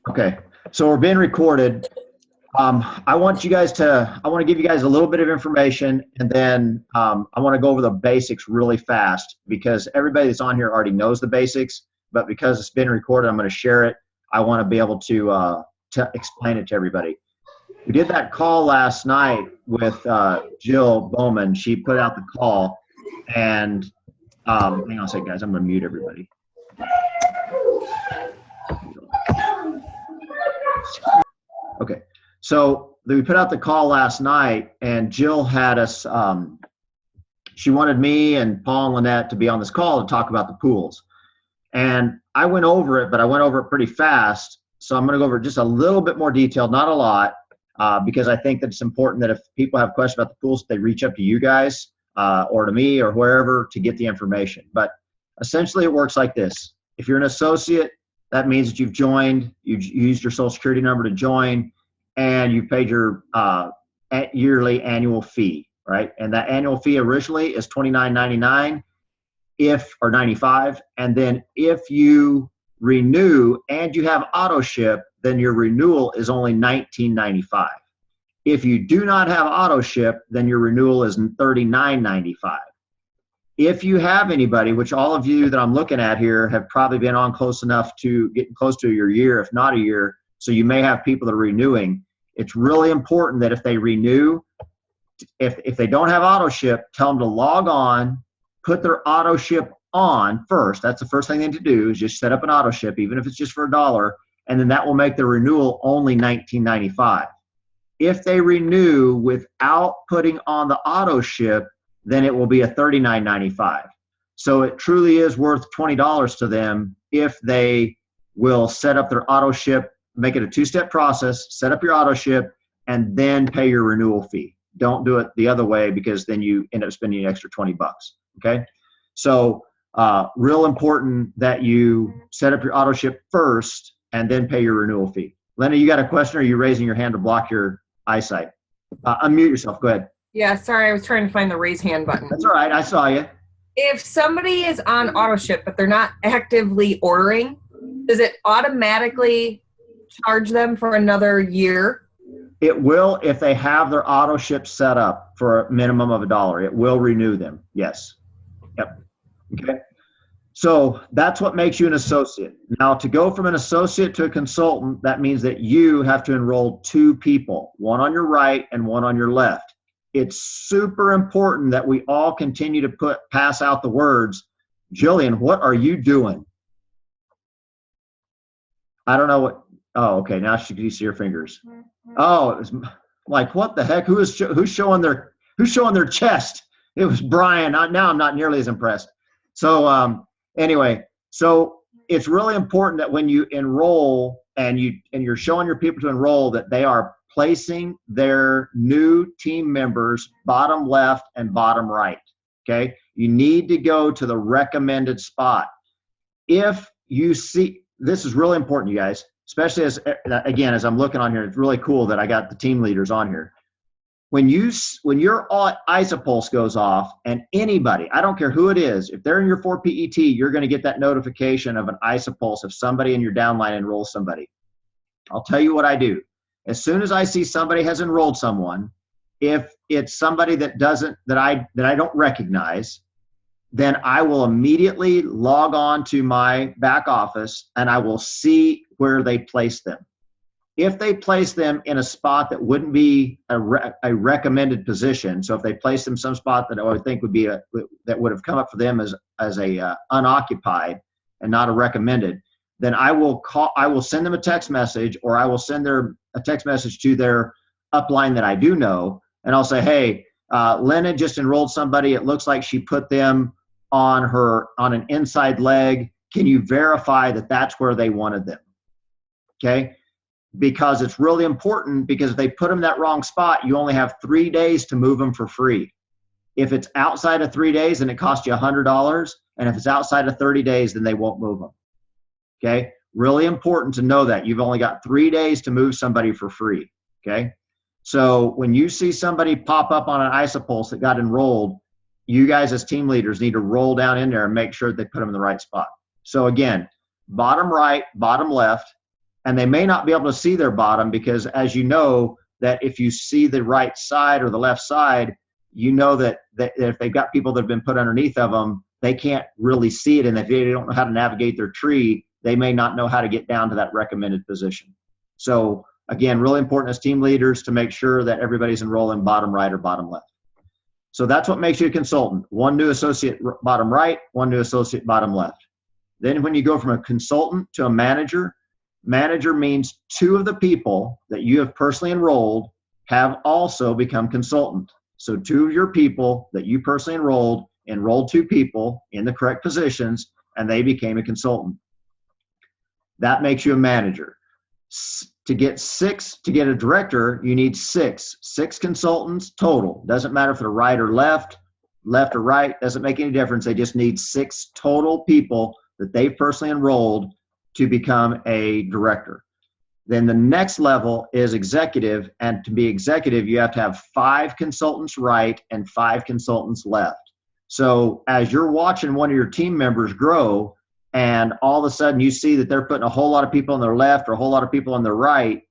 Okay, so we're being recorded. I want to give you guys a little bit of information, and then I want to go over the basics really fast because everybody that's on here already knows the basics, but because it's been recorded, I'm going to share it. I want to be able to explain it to everybody. We did that call last night with Jill Bowman. She put out the call, and hang on a second, guys. I'm going to mute everybody. Okay, so we put out the call last night, and Jill had us, she wanted me and Paul and Lynette to be on this call to talk about the pools. And I went over it, but I went over it pretty fast. So I'm going to go over just a little bit more detail, not a lot, because I think that it's important that if people have questions about the pools, they reach up to you guys or to me or wherever to get the information. But essentially it works like this. If you're an associate, that means that you've joined, you've used your social security number to join, and you've paid your yearly annual fee, right? And that annual fee originally is $29.99 or $95. And then if you renew and you have auto ship, then your renewal is only $19.95. If you do not have auto ship, then your renewal is $39.95. If you have anybody, which all of you that I'm looking at here have probably been on close enough to getting close to your year, if not a year, so you may have people that are renewing. It's really important that if they renew, if they don't have auto ship, tell them to log on, put their auto ship on first. That's the first thing they need to do is just set up an auto ship, even if it's just for $1, and then that will make the renewal only $19.95. If they renew without putting on the auto ship, then it will be a $39.95. So it truly is worth $20 to them if they will set up their auto ship, make it a two-step process, set up your auto ship, and then pay your renewal fee. Don't do it the other way because then you end up spending an extra $20, okay? So real important that you set up your auto ship first and then pay your renewal fee. Lenny, you got a question, or are you raising your hand to block your eyesight? Unmute yourself, go ahead. Yeah, sorry, I was trying to find the raise hand button. That's all right, I saw you. If somebody is on auto ship, but they're not actively ordering, does it automatically charge them for another year? It will if they have their auto ship set up for a minimum of $1. It will renew them, yes. Yep, okay. So that's what makes you an associate. Now, to go from an associate to a consultant, that means that you have to enroll 2 people, one on your right and one on your left. It's super important that we all continue to pass out the words, Jillian, what are you doing? I don't know what, oh, okay, now you see your fingers. Oh, it was like, what the heck? Who's showing their chest? It was Brian. Now I'm not nearly as impressed. So anyway, so it's really important that when you enroll and you're showing your people to enroll that they are placing their new team members bottom left and bottom right, okay? You need to go to the recommended spot. If you see, this is really important, you guys, especially as I'm looking on here, it's really cool that I got the team leaders on here. When your ISOPULSE goes off, and anybody, I don't care who it is, if they're in your 4PET, you're going to get that notification of an ISOPULSE if somebody in your downline enrolls somebody. I'll tell you what I do. As soon as I see somebody has enrolled someone, if it's somebody that I don't recognize, then I will immediately log on to my back office and I will see where they place them. If they place them in a spot that wouldn't be a recommended position, so if they place them some spot that I would think would be that would have come up for them as a unoccupied and not a recommended, then I will send them a text message, or I will send a text message to their upline that I do know, and I'll say, hey, Lennon just enrolled somebody. It looks like she put them on an inside leg. Can you verify that that's where they wanted them? Okay, because it's really important, because if they put them in that wrong spot, you only have 3 days to move them for free. If it's outside of 3 days, then it costs you $100, and if it's outside of 30 days, then they won't move them. Okay, really important to know that. You've only got 3 days to move somebody for free, okay? So when you see somebody pop up on an ISOPULSE that got enrolled, you guys as team leaders need to roll down in there and make sure they put them in the right spot. So again, bottom right, bottom left, and they may not be able to see their bottom because, as you know, that if you see the right side or the left side, you know that if they've got people that have been put underneath of them, they can't really see it. And if they don't know how to navigate their tree, they may not know how to get down to that recommended position. So again, really important as team leaders to make sure that everybody's enrolling bottom right or bottom left. So that's what makes you a consultant. One new associate bottom right, one new associate bottom left. Then when you go from a consultant to a manager, manager means two of the people that you have personally enrolled have also become consultant. So two of your people that you personally enrolled two people in the correct positions, and they became a consultant. That makes you a manager. To get a director, you need six consultants total. Doesn't matter if they're right or left or right, doesn't make any difference. They just need 6 total people that they personally enrolled to become a director. Then the next level is executive, and to be executive, you have to have 5 consultants right and 5 consultants left. So as you're watching one of your team members grow, and all of a sudden you see that they're putting a whole lot of people on their left or a whole lot of people on their right,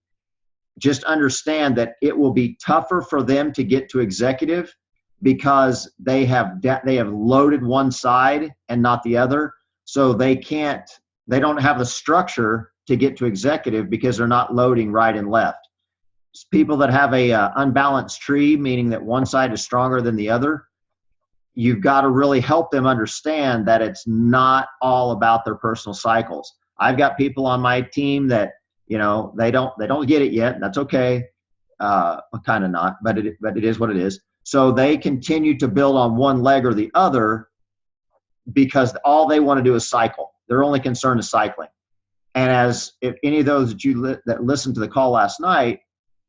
just understand that it will be tougher for them to get to executive because they have loaded one side and not the other. So they don't have the structure to get to executive because they're not loading right and left. It's people that have a unbalanced tree, meaning that one side is stronger than the other, you've got to really help them understand that it's not all about their personal cycles. I've got people on my team that, they don't get it yet. And that's okay. Kind of not, but it is what it is. So they continue to build on one leg or the other because all they want to do is cycle. Their only concern is cycling. And if any of those that listened to the call last night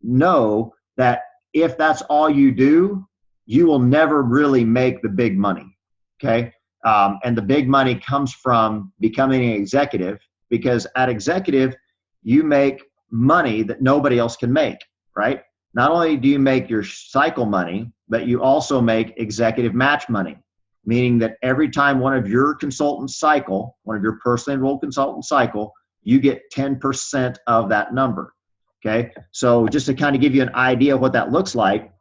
know that if that's all you do, you will never really make the big money, okay? And the big money comes from becoming an executive, because at executive, you make money that nobody else can make, right? Not only do you make your cycle money, but you also make executive match money, meaning that every time one of your consultants cycle, one of your personally enrolled consultants cycle, you get 10% of that number, okay? So just to kind of give you an idea of what that looks like,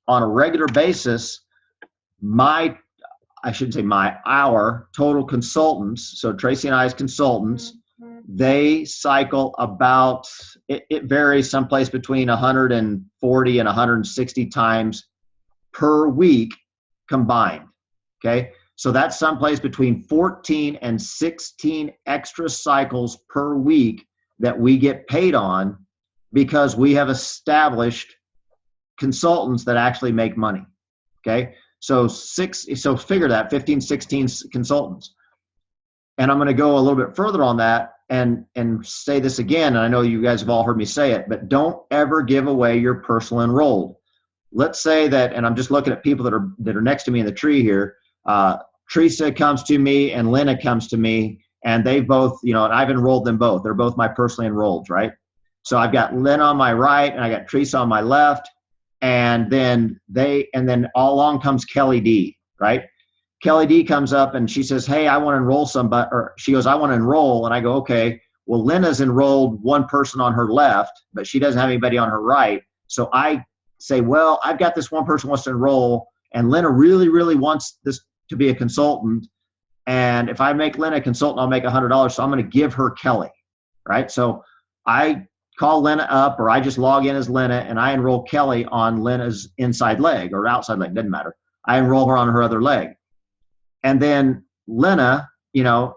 on a regular basis, our total consultants, so Tracy and I's consultants, they cycle about, it varies someplace between 140 and 160 times per week combined, okay? So that's someplace between 14 and 16 extra cycles per week that we get paid on because we have established consultants that actually make money, okay? So figure that, 15, 16 consultants. And I'm going to go a little bit further on that and say this again, and I know you guys have all heard me say it, but don't ever give away your personal enrolled. Let's say that, and I'm just looking at people that are next to me in the tree here, Teresa comes to me and Lena comes to me, and they both, and I've enrolled them both. They're both my personally enrolled, right? So I've got Lena on my right and I got Teresa on my left. And then all along comes Kelly D, right? Kelly D comes up and she says, hey, I want to enroll somebody, or she goes, I want to enroll. And I go, okay, well, Lena's enrolled one person on her left, but she doesn't have anybody on her right. So I say, well, I've got this one person who wants to enroll, and Lena really, really wants this to be a consultant. And if I make Lena a consultant, I'll make $100. So I'm going to give her Kelly, right? So I call Lena up, or I just log in as Lena and I enroll Kelly on Lena's inside leg or outside leg, doesn't matter. I enroll her on her other leg. And then Lena,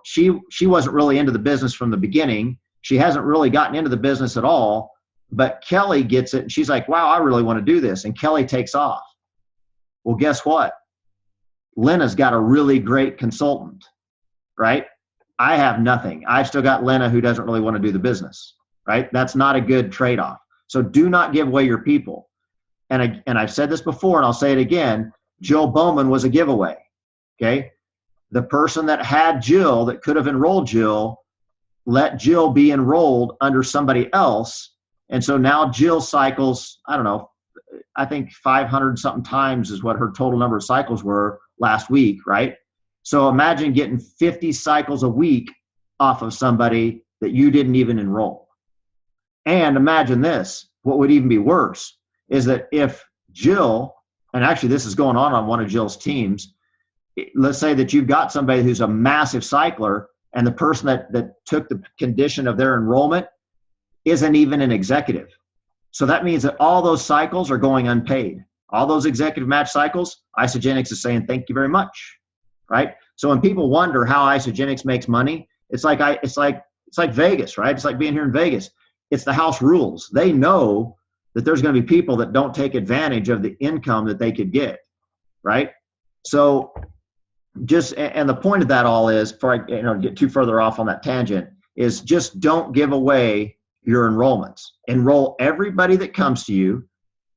she wasn't really into the business from the beginning. She hasn't really gotten into the business at all, but Kelly gets it and she's like, wow, I really want to do this. And Kelly takes off. Well, guess what? Lena's got a really great consultant, right? I have nothing. I've still got Lena who doesn't really want to do the business. Right? That's not a good trade-off. So do not give away your people. And I've said this before, and I'll say it again. Jill Bowman was a giveaway. Okay? The person that had Jill, that could have enrolled Jill, let Jill be enrolled under somebody else. And so now Jill cycles, I don't know, I think 500 something times is what her total number of cycles were last week, right? So imagine getting 50 cycles a week off of somebody that you didn't even enroll. And imagine this, what would even be worse is that if Jill, and actually this is going on one of Jill's teams, let's say that you've got somebody who's a massive cycler and the person that took the condition of their enrollment isn't even an executive. So that means that all those cycles are going unpaid. All those executive match cycles, Isagenix is saying, thank you very much, right? So when people wonder how Isagenix makes money, it's like Vegas, right? It's like being here in Vegas. It's the house rules. They know that there's going to be people that don't take advantage of the income that they could get, right? So and the point of that all is, before I get too further off on that tangent, is just don't give away your enrollments. Enroll everybody that comes to you,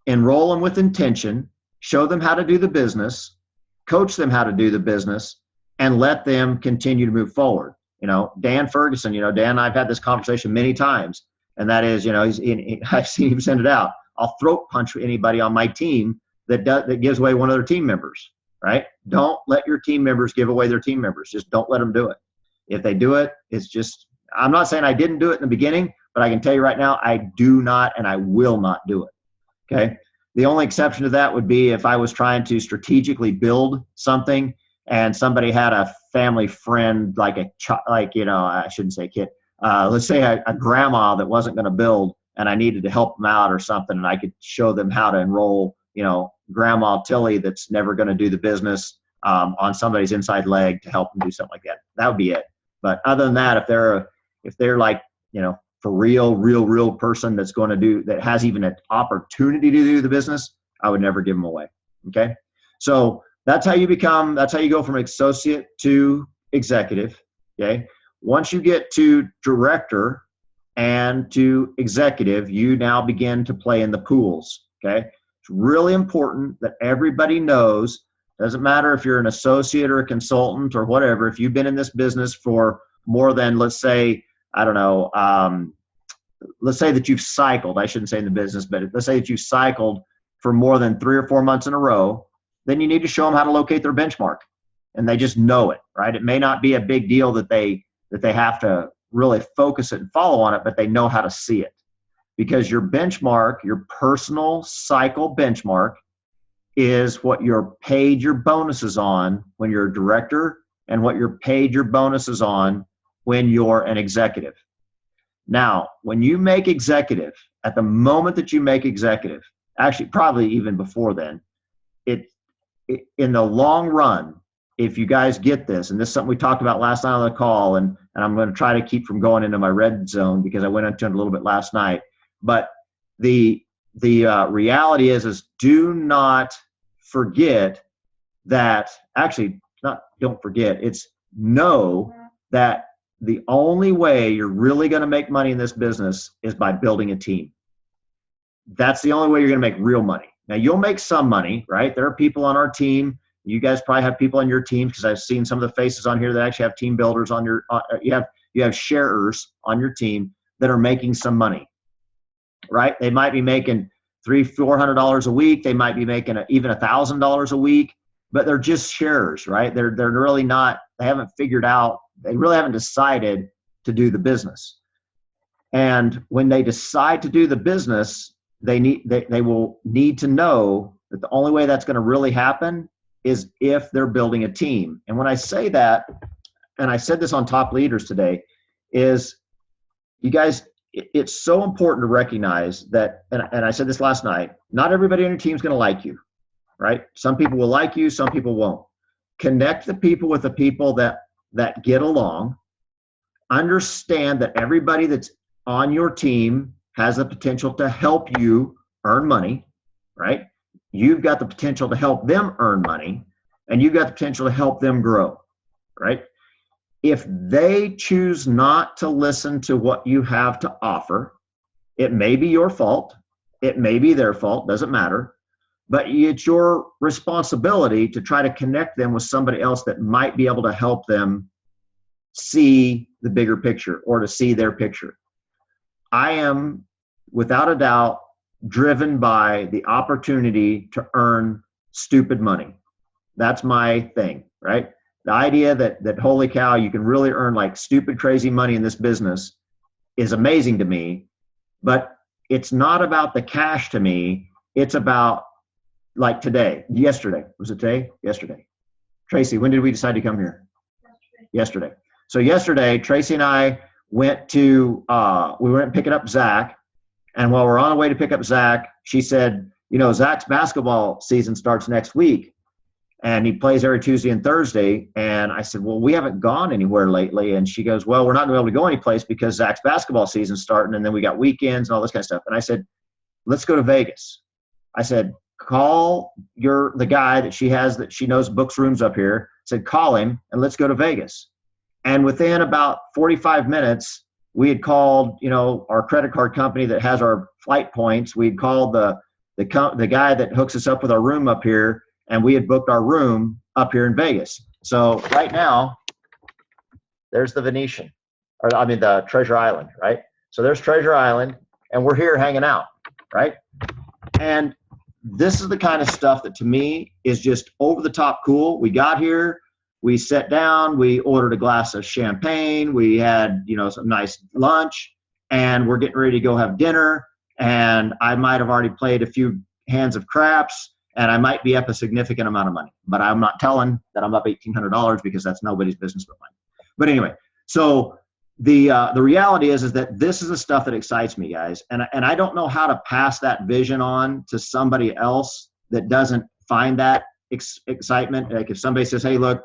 enroll them with intention, show them how to do the business, coach them how to do the business, and let them continue to move forward. Dan Ferguson, Dan and I've had this conversation many times, and that is, I've seen him send it out. I'll throat punch anybody on my team that gives away one of their team members, right? Don't let your team members give away their team members. Just don't let them do it. If they do it, it's just, I'm not saying I didn't do it in the beginning, but I can tell you right now, I do not and I will not do it. Okay. The only exception to that would be if I was trying to strategically build something and somebody had a family friend, I shouldn't say kid, let's say a grandma that wasn't going to build and I needed to help them out or something, and I could show them how to enroll, Grandma Tilly that's never going to do the business on somebody's inside leg to help them do something like that. That would be it. But other than that, if they're like, for real person that's going to do, that has even an opportunity to do the business, I would never give them away. Okay. So that's how you go from associate to executive. Okay. Once you get to director and to executive, you now begin to play in the pools. Okay. It's really important that everybody knows, doesn't matter if you're an associate or a consultant or whatever, if you've been in this business for more than, let's say, I don't know, let's say that you've cycled, I shouldn't say in the business, but let's say that you've cycled for more than 3 or 4 months in a row, then you need to show them how to locate their benchmark. And they just know it, right? It may not be a big deal that they have to really focus it and follow on it, but they know how to see it. Because your benchmark, your personal cycle benchmark, is what you're paid your bonuses on when you're a director and what you're paid your bonuses on when you're an executive. Now, when you make executive, at the moment that you make executive, actually probably even before then, in the long run, if you guys get this, and this is something we talked about last night on the call, and I'm going to try to keep from going into my red zone because I went into it a little bit last night, but the reality is do not forget that, actually, don't forget, it's know that the only way you're really going to make money in this business is by building a team. That's the only way you're going to make real money. Now, you'll make some money, right? There are people on our team. You guys probably have people on your team, because I've seen some of the faces on here that actually have team builders on your, you have sharers on your team that are making some money, right? They might be making $300-400 a week. They might be making even $1,000 a week, but they're just sharers, right? They're really not, they haven't figured out, they really haven't decided to do the business. And when they decide to do the business, they will need to know that the only way that's going to really happen is if they're building a team. And when I say that, and I said this on Top Leaders today, is you guys, it's so important to recognize that, and I said this last night, not everybody on your team is going to like you, right? Some people will like you, some people won't. Connect the people with the people that get along. Understand that everybody that's on your team has the potential to help you earn money, right? You've got the potential to help them earn money, and you've got the potential to help them grow, right? If they choose not to listen to what you have to offer, it may be your fault, it may be their fault, doesn't matter, but it's your responsibility to try to connect them with somebody else that might be able to help them see the bigger picture or to see their picture. I am, without a doubt, driven by the opportunity to earn stupid money. That's my thing, right? The idea that holy cow, you can really earn like stupid, crazy money in this business is amazing to me, but it's not about the cash to me. It's about like yesterday. Was it today? Yesterday. Tracy, when did we decide to come here? Yesterday. So yesterday, Tracy and I went to, we went picking up Zach. And while we're on the way to pick up Zach, she said, Zach's basketball season starts next week and he plays every Tuesday and Thursday. And I said, well, we haven't gone anywhere lately. And she goes, well, we're not going to be able to go anyplace because Zach's basketball season's starting. And then we got weekends and all this kind of stuff. And I said, let's go to Vegas. I said, call the guy that she knows books rooms up here. I said, call him and let's go to Vegas. And within about 45 minutes, we had called, our credit card company that has our flight points. We'd called the guy that hooks us up with our room up here, and we had booked our room up here in Vegas. So right now, there's the Venetian, the Treasure Island, right? So there's Treasure Island, and we're here hanging out, right? And this is the kind of stuff that to me is just over the top cool. We got here. We sat down, we ordered a glass of champagne, we had, some nice lunch, and we're getting ready to go have dinner, and I might have already played a few hands of craps, and I might be up a significant amount of money. But I'm not telling that I'm up $1,800 because that's nobody's business but mine. But anyway, so the reality is that this is the stuff that excites me, guys, and I don't know how to pass that vision on to somebody else that doesn't find that excitement. Like if somebody says, hey, look,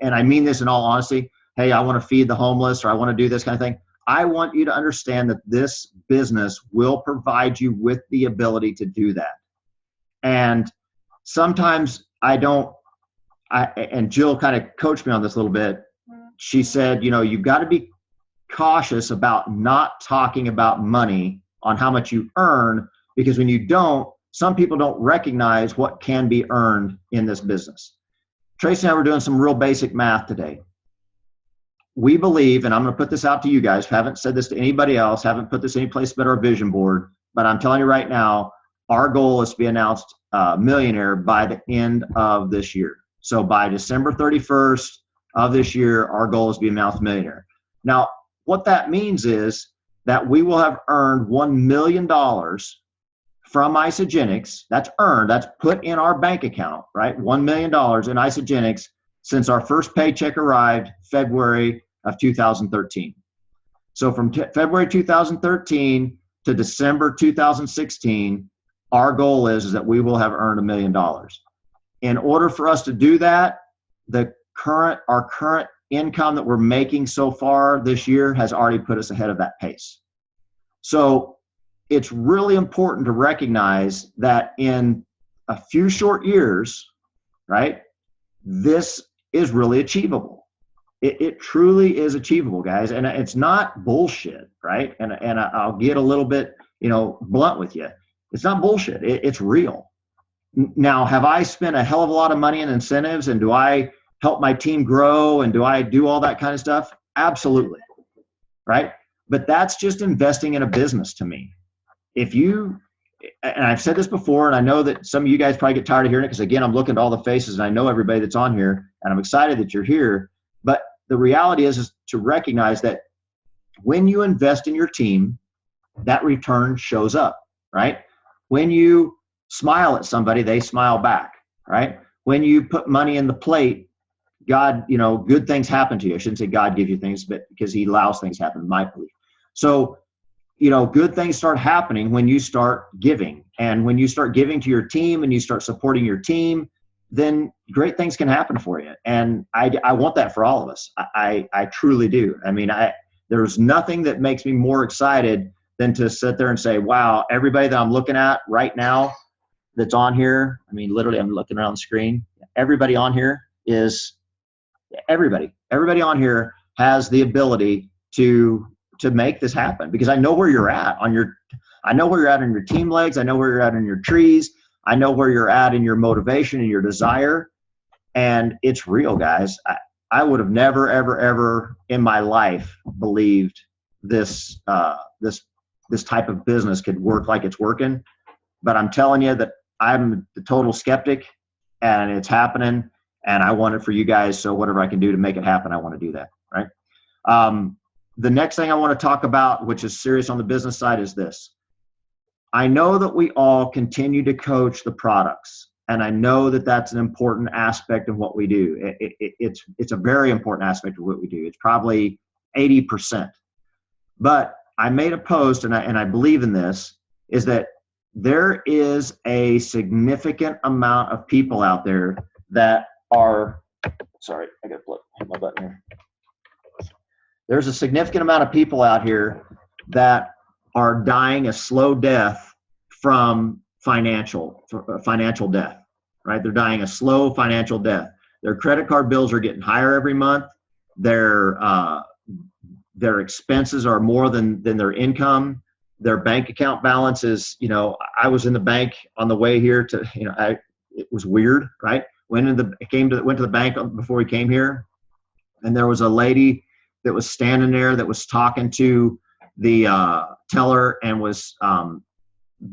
and I mean this in all honesty, hey, I want to feed the homeless or I want to do this kind of thing. I want you to understand that this business will provide you with the ability to do that. And sometimes and Jill kind of coached me on this a little bit. She said, you've got to be cautious about not talking about money on how much you earn, because when you don't, some people don't recognize what can be earned in this business. Tracy and I were doing some real basic math today. We believe, and I'm going to put this out to you guys, haven't said this to anybody else, haven't put this anyplace but our vision board, but I'm telling you right now, our goal is to be announced millionaire by the end of this year. So by December 31st of this year, our goal is to be announced millionaire. Now, what that means is that we will have earned $1 million from Isagenix. That's earned, that's put in our bank account, right? $1 million in Isagenix since our first paycheck arrived February of 2013. So from February 2013 to December 2016, our goal is that we will have earned $1 million. In order for us to do that, our current income that we're making so far this year has already put us ahead of that pace. So it's really important to recognize that in a few short years, right, this is really achievable. It truly is achievable, guys. And it's not bullshit, right? And I'll get a little bit, blunt with you. It's not bullshit. It's real. Now, have I spent a hell of a lot of money in incentives, and do I help my team grow, and do I do all that kind of stuff? Absolutely, right? But that's just investing in a business to me. And I've said this before, and I know that some of you guys probably get tired of hearing it because, again, I'm looking at all the faces, and I know everybody that's on here, and I'm excited that you're here. But the reality is to recognize that when you invest in your team, that return shows up, right? When you smile at somebody, they smile back, right? When you put money in the plate, God, good things happen to you. I shouldn't say God gives you things, but because he allows things to happen, in my belief. So, good things start happening when you start giving. And when you start giving to your team and you start supporting your team, then great things can happen for you. And I want that for all of us. I truly do. I mean, there's nothing that makes me more excited than to sit there and say, wow, everybody that I'm looking at right now that's on here, I mean, literally I'm looking around the screen. Everybody on here everybody on here has the ability to make this happen, because I know where you're at on your team legs. I know where you're at in your trees. I know where you're at in your motivation and your desire. And it's real, guys. I would have never, ever, ever in my life believed this type of business could work like it's working. But I'm telling you that I'm the total skeptic, and it's happening, and I want it for you guys. So whatever I can do to make it happen, I want to do that. Right. the next thing I want to talk about, which is serious on the business side, is this. I know that we all continue to coach the products, and I know that that's an important aspect of what we do. It's a very important aspect of what we do. It's probably 80%. But I made a post, and I believe in this, is that there is a significant amount of people out there that are, sorry, I got to hit my button here. There's a significant amount of people out here that are dying a slow death from financial death, right? They're dying a slow financial death. Their credit card bills are getting higher every month. Their expenses are more than their income. Their bank account balance is, I was in the bank on the way here to, it was weird, right? Went to the bank before we came here, and there was a lady that was standing there that was talking to the teller and was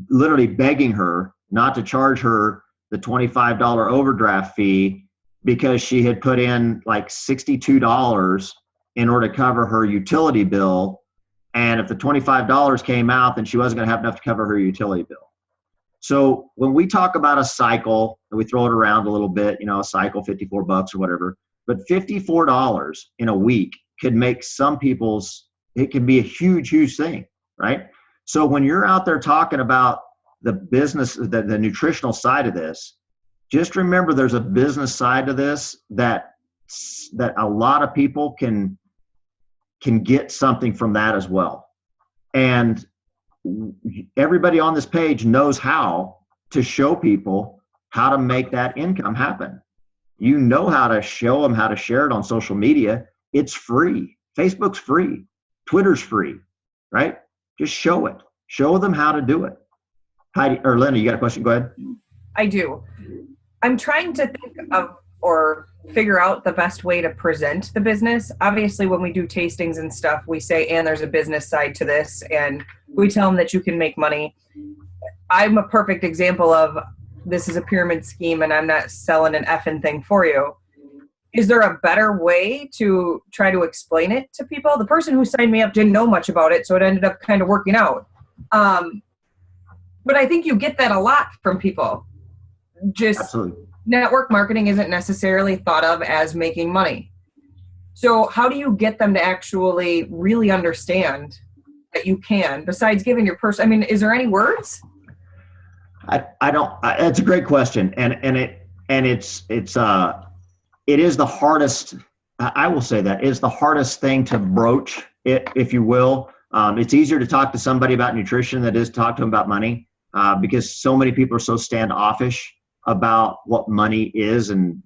literally begging her not to charge her the $25 overdraft fee because she had put in like $62 in order to cover her utility bill. And if the $25 came out, then she wasn't going to have enough to cover her utility bill. So when we talk about a cycle, and we throw it around a little bit, a cycle, $54 or whatever, but $54 in a week could make some people's, it can be a huge, huge thing, right? So when you're out there talking about the business, the nutritional side of this, just remember there's a business side to this that a lot of people can get something from that as well. And everybody on this page knows how to show people how to make that income happen. You know how to show them how to share it on social media. It's free. Facebook's free. Twitter's free, right? Just show it. Show them how to do it. Heidi or Linda, you got a question? Go ahead. I do. I'm trying to think of or figure out the best way to present the business. Obviously, when we do tastings and stuff, we say, and there's a business side to this, and we tell them that you can make money. I'm a perfect example of this is a pyramid scheme and I'm not selling an effing thing for you. Is there a better way to try to explain it to people? The person who signed me up didn't know much about it, so it ended up kind of working out. But I think you get that a lot from people. Just Absolutely. Network marketing isn't necessarily thought of as making money. So how do you get them to actually really understand that you can, besides giving your person, is there any words? I don't, it's a great question. And it is the hardest, I will say that is the hardest thing to broach it, if you will. It's easier to talk to somebody about nutrition than it is to talk to them about money, because so many people are so standoffish about what money is. And,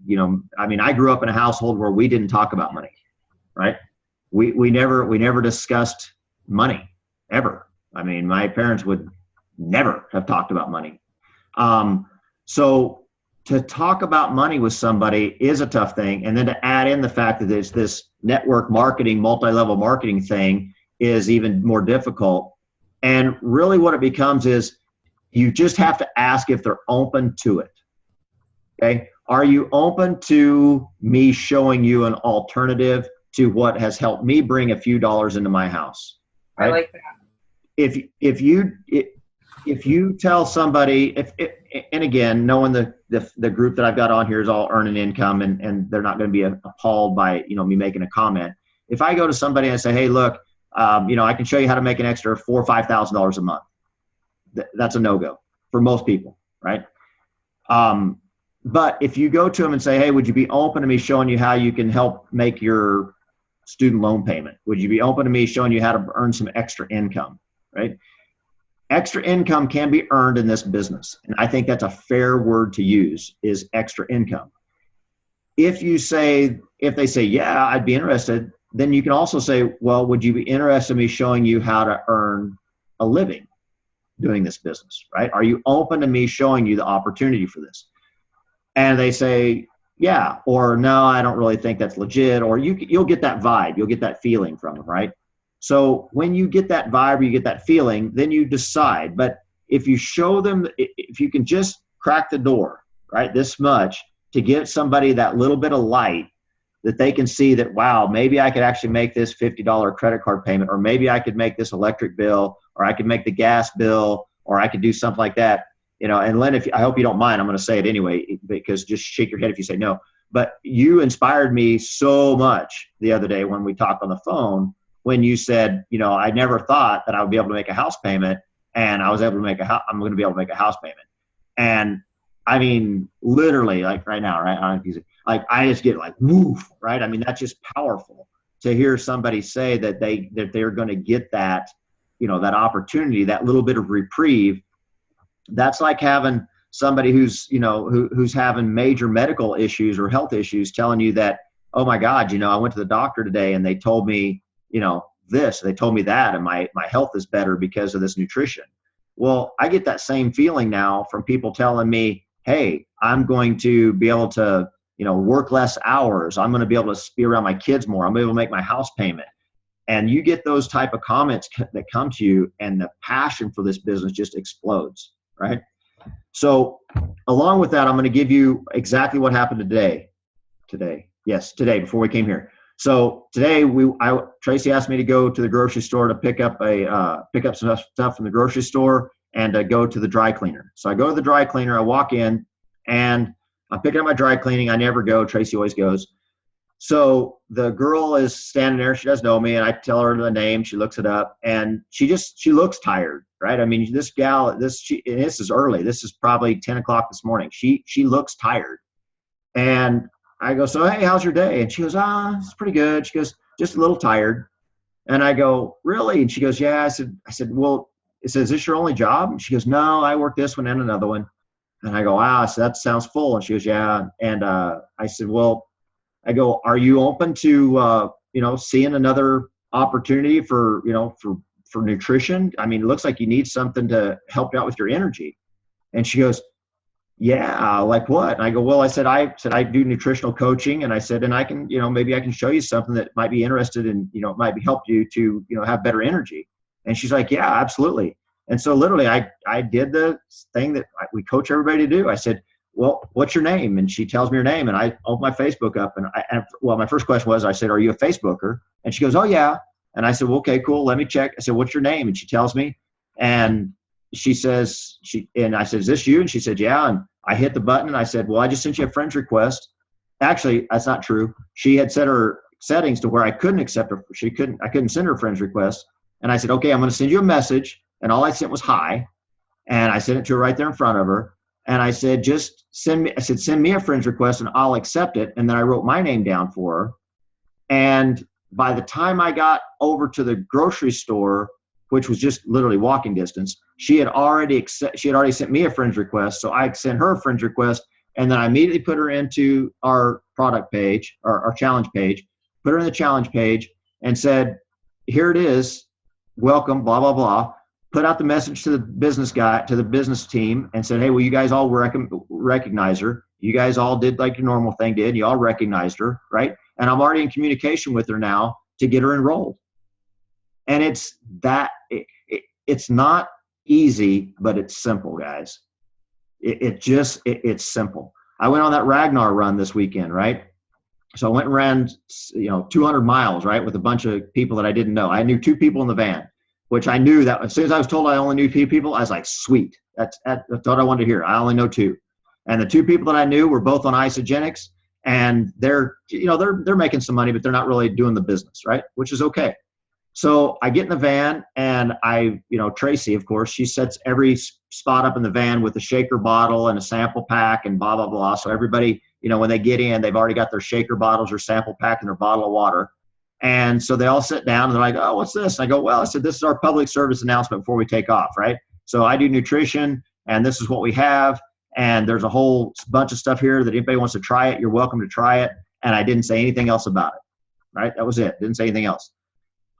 I grew up in a household where we didn't talk about money, right? We never discussed money ever. My parents would never have talked about money. So to talk about money with somebody is a tough thing. And then to add in the fact that there's this network marketing, multi-level marketing thing is even more difficult. And really what it becomes is you just have to ask if they're open to it. Okay. Are you open to me showing you an alternative to what has helped me bring a few dollars into my house? Right? I like that. If you tell somebody, and again, knowing the group that I've got on here is all earning income and they're not going to be appalled by, me making a comment. If I go to somebody and say, hey, look, I can show you how to make an extra $4,000 or $5,000 a month. That's a no-go for most people, right? But if you go to them and say, hey, would you be open to me showing you how you can help make your student loan payment? Would you be open to me showing you how to earn some extra income, right? Extra income can be earned in this business. And I think that's a fair word to use, is extra income. If they say, yeah, I'd be interested, then you can also say, well, would you be interested in me showing you how to earn a living doing this business, right? Are you open to me showing you the opportunity for this? And they say, yeah, or no, I don't really think that's legit, or you'll get that vibe, you'll get that feeling from them, right? So when you get that vibe or you get that feeling, then you decide. But if you show them, if you can just crack the door, right, this much, to give somebody that little bit of light, that they can see that, wow, maybe I could actually make this $50 credit card payment, or maybe I could make this electric bill, or I could make the gas bill, or I could do something like that. And Lynn, I hope you don't mind, I'm going to say it anyway, because just shake your head if you say no. But you inspired me so much the other day when we talked on the phone, when you said, I never thought that I would be able to make a house payment, and I was able to I'm going to be able to make a house payment. And I mean, literally, like right now, right? Like I just get like, woof, right? I mean, that's just powerful to hear somebody say that they're going to get that, that opportunity, that little bit of reprieve. That's like having somebody who's having major medical issues or health issues telling you that, oh my God, I went to the doctor today and they told me, this, they told me that, and my health is better because of this nutrition. Well, I get that same feeling now from people telling me, hey, I'm going to be able to, work less hours. I'm going to be able to be around my kids more. I'm able to make my house payment. And you get those type of comments that come to you, and the passion for this business just explodes, right? So along with that, I'm going to give you exactly what happened today. Today, before we came here. So today, Tracy asked me to go to the grocery store to pick up some stuff from the grocery store and to go to the dry cleaner. So I go to the dry cleaner, I walk in, and I'm picking up my dry cleaning. I never go. Tracy always goes. So the girl is standing there. She doesn't know me, and I tell her the name. She looks it up, and she looks tired, right? I mean, this gal, this is early. This is probably 10 o'clock this morning. She looks tired, and I go, so, hey, how's your day? And she goes, it's pretty good. She goes, just a little tired. And I go, really? And she goes, yeah. I said, well, is this your only job? And she goes, no, I work this one and another one. And I go, wow. I said, that sounds full. And she goes, yeah. And I said, well, are you open to, seeing another opportunity for nutrition? I mean, it looks like you need something to help you out with your energy. And she goes, yeah, like what? And I go, well, I said, I do nutritional coaching. And I said, and I can, maybe I can show you something that might be interested in, it might help you to, have better energy. And she's like, yeah, absolutely. And so literally I did the thing that we coach everybody to do. I said, well, what's your name? And she tells me her name, and I open my Facebook up, and my first question was, I said, are you a Facebooker? And she goes, oh yeah. And I said, well, okay, cool. Let me check. I said, what's your name? And she tells me, and she says, and I said, is this you? And she said, yeah. And I hit the button, and I said, well, I just sent you a friend's request. Actually, that's not true. She had set her settings to where I couldn't accept her. I couldn't send her a friend's request. And I said, okay, I'm going to send you a message. And all I sent was hi. And I sent it to her right there in front of her. And I said, send me a friend's request and I'll accept it. And then I wrote my name down for her. And by the time I got over to the grocery store, which was just literally walking distance, she had already sent me a friend's request. So I sent her a friend's request, and then I immediately put her into our product page, our challenge page, put her in the challenge page and said, here it is, welcome, blah, blah, blah. Put out the message to the business team and said, hey, well, you guys all recognize her. You guys all did like your normal thing did. You all recognized her, right? And I'm already in communication with her now to get her enrolled. And it's not easy, but it's simple, guys. It's simple. I went on that Ragnar run this weekend, right? So I went and ran, 200 miles, right, with a bunch of people that I didn't know. I knew 2 people in the van, which I knew that as soon as I was told I only knew 2 people, I was like, sweet. That's what I wanted to hear. I only know 2. And the 2 people that I knew were both on isogenics, and they're making some money, but they're not really doing the business, right? Which is okay. So I get in the van, and Tracy, of course, she sets every spot up in the van with a shaker bottle and a sample pack and blah, blah, blah. So everybody, when they get in, they've already got their shaker bottles or sample pack and their bottle of water. And so they all sit down, and they're like, oh, what's this? And I go, well, I said, this is our public service announcement before we take off, right? So I do nutrition, and this is what we have. And there's a whole bunch of stuff here that anybody wants to try it, you're welcome to try it. And I didn't say anything else about it, right? That was it. Didn't say anything else.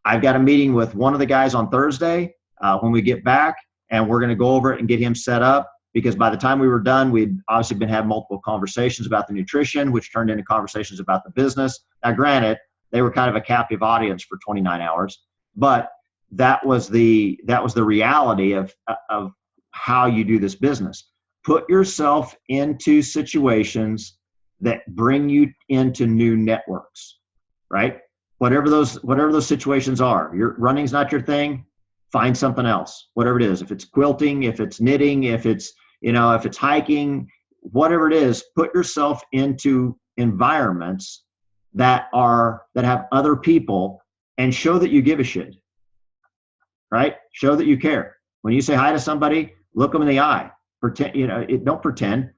I've got a meeting with one of the guys on Thursday when we get back, and we're going to go over it and get him set up, because by the time we were done, we'd obviously been having multiple conversations about the nutrition, which turned into conversations about the business. Now, granted, they were kind of a captive audience for 29 hours, but that was the reality of how you do this business. Put yourself into situations that bring you into new networks, right? Whatever those situations are. Your running's not your thing, find something else, whatever it is. If it's quilting, if it's knitting, if it's hiking, whatever it is, put yourself into environments that have other people and show that you give a shit, right? Show that you care. When you say hi to somebody, look them in the eye. Pretend, don't pretend.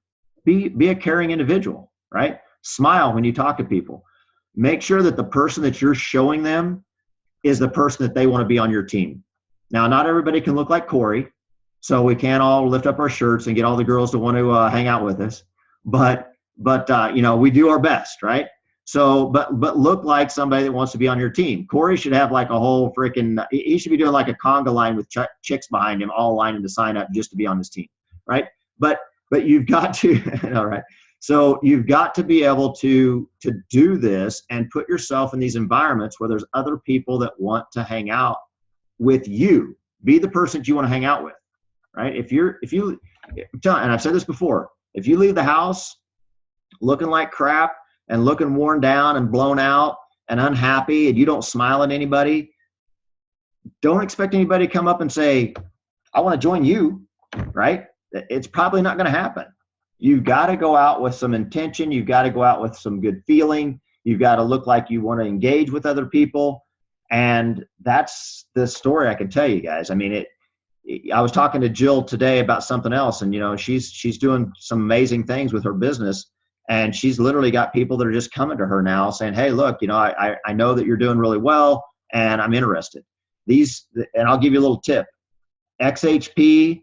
Be a caring individual, right? Smile when you talk to people. Make sure that the person that you're showing them is the person that they want to be on your team. Now, not everybody can look like Corey, so we can't all lift up our shirts and get all the girls to want to hang out with us. But we do our best, right? So, but look like somebody that wants to be on your team. Corey should have like a whole freaking, he should be doing like a conga line with chicks behind him, all lining to sign up just to be on his team, right? But you've got to, all right. So you've got to be able to do this and put yourself in these environments where there's other people that want to hang out with you. Be the person that you want to hang out with, right? And I've said this before, if you leave the house looking like crap and looking worn down and blown out and unhappy and you don't smile at anybody, don't expect anybody to come up and say, I want to join you, right? It's probably not going to happen. You've got to go out with some intention. You've got to go out with some good feeling. You've got to look like you want to engage with other people. And that's the story I can tell you guys. I mean, I was talking to Jill today about something else, and she's doing some amazing things with her business, and she's literally got people that are just coming to her now saying, hey, look, I know that you're doing really well and I'm interested. And I'll give you a little tip. XHP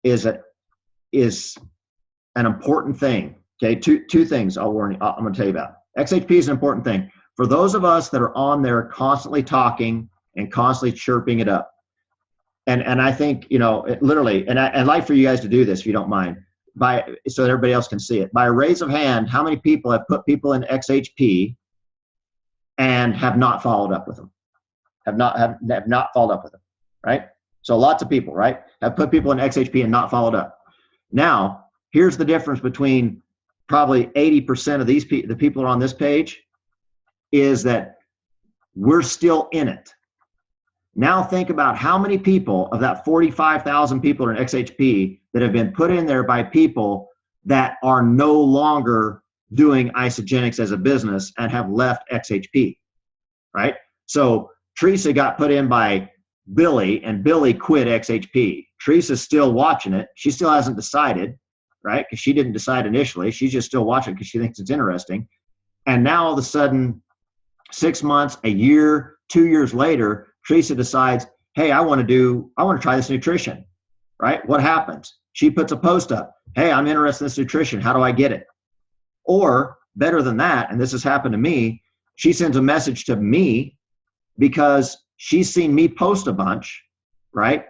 is an important thing. Okay, two things I'm going to tell you about. XHP is an important thing for those of us that are on there constantly talking and constantly chirping it up. And I think, literally, and I'd like for you guys to do this if you don't mind, so that everybody else can see it. By a raise of hand, how many people have put people in XHP and have not followed up with them? Have not followed up with them, right? So lots of people, right, have put people in XHP and not followed up. Now, here's the difference between probably 80% of the people that are on this page is that we're still in it. Now think about how many people of that 45,000 people are in XHP that have been put in there by people that are no longer doing Isogenics as a business and have left XHP, right? So Teresa got put in by Billy, and Billy quit XHP. Teresa's still watching it. She still hasn't decided, right? Because she didn't decide initially. She's just still watching because she thinks it's interesting. And now all of a sudden, 6 months, a year, 2 years later, Teresa decides, hey, I want to try this nutrition, right? What happens? She puts a post up. Hey, I'm interested in this nutrition. How do I get it? Or better than that, and this has happened to me, she sends a message to me because she's seen me post a bunch, right?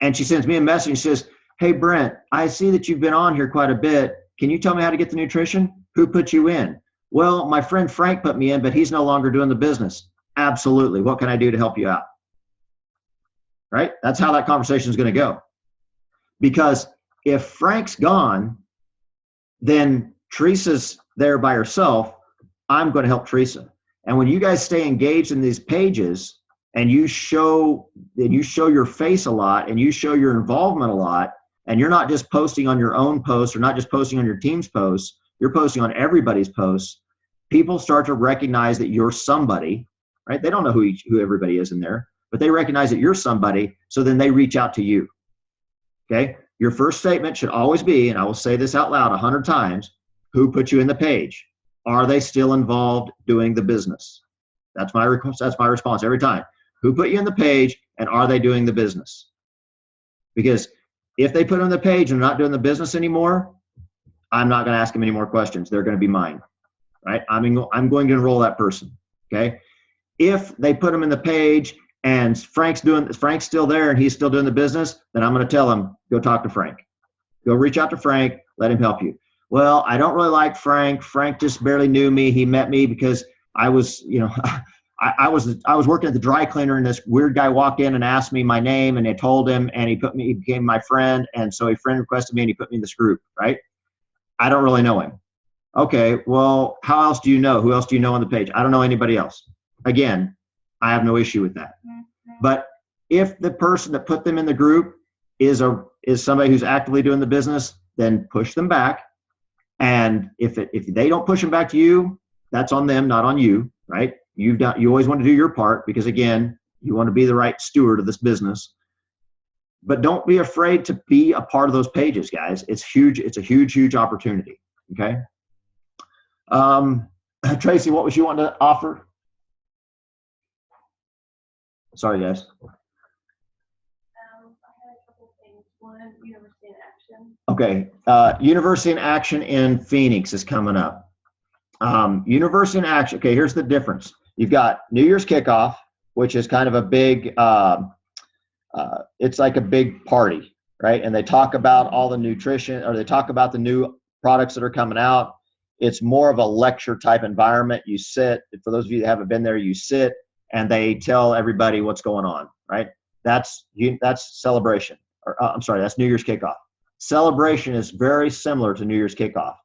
And she sends me a message and says, hey, Brent, I see that you've been on here quite a bit. Can you tell me how to get the nutrition? Who put you in? Well, my friend Frank put me in, but he's no longer doing the business. Absolutely. What can I do to help you out? Right? That's how that conversation is going to go. Because if Frank's gone, then Teresa's there by herself. I'm going to help Teresa. And when you guys stay engaged in these pages and you show your face a lot and you show your involvement a lot, and you're not just posting on your own posts or not just posting on your team's posts, you're posting on everybody's posts, people start to recognize that you're somebody, right? They don't know who everybody is in there, but they recognize that you're somebody, so then they reach out to you, okay? Your first statement should always be, and I will say this out loud 100 times, who put you in the page? Are they still involved doing the business? That's my response every time. Who put you in the page, and are they doing the business? Because if they put on the page and not doing the business anymore, I'm not going to ask them any more questions. They're going to be mine, right? I'm going to enroll that person, okay? If they put them in the page and Frank's still there and he's still doing the business, then I'm going to tell him, go talk to Frank. Go reach out to Frank, let him help you. Well, I don't really like Frank. Frank just barely knew me. He met me because I was, I was working at the dry cleaner, and this weird guy walked in and asked me my name, and I told him, and he became my friend, and so he friend requested me and he put me in this group, right? I don't really know him. Okay, well, how else do you know? Who else do you know on the page? I don't know anybody else. Again, I have no issue with that. But if the person that put them in the group is somebody who's actively doing the business, then push them back. And if they don't push them back to you, that's on them, not on you, right? You always want to do your part, because again, you want to be the right steward of this business. But don't be afraid to be a part of those pages, guys. It's huge. It's a huge, huge opportunity. Okay. Tracy, what was you wanting to offer? Sorry, guys. I had a couple things. One, University in Action. Okay. University in Action in Phoenix is coming up. University in Action. Okay, here's the difference. You've got New Year's kickoff, which is kind of a big, it's like a big party, right? And they talk about all the nutrition, or they talk about the new products that are coming out. It's more of a lecture type environment. You sit, for those of you that haven't been there, you sit and they tell everybody what's going on, right? That's celebration. I'm sorry, that's New Year's kickoff. Celebration is very similar to New Year's kickoff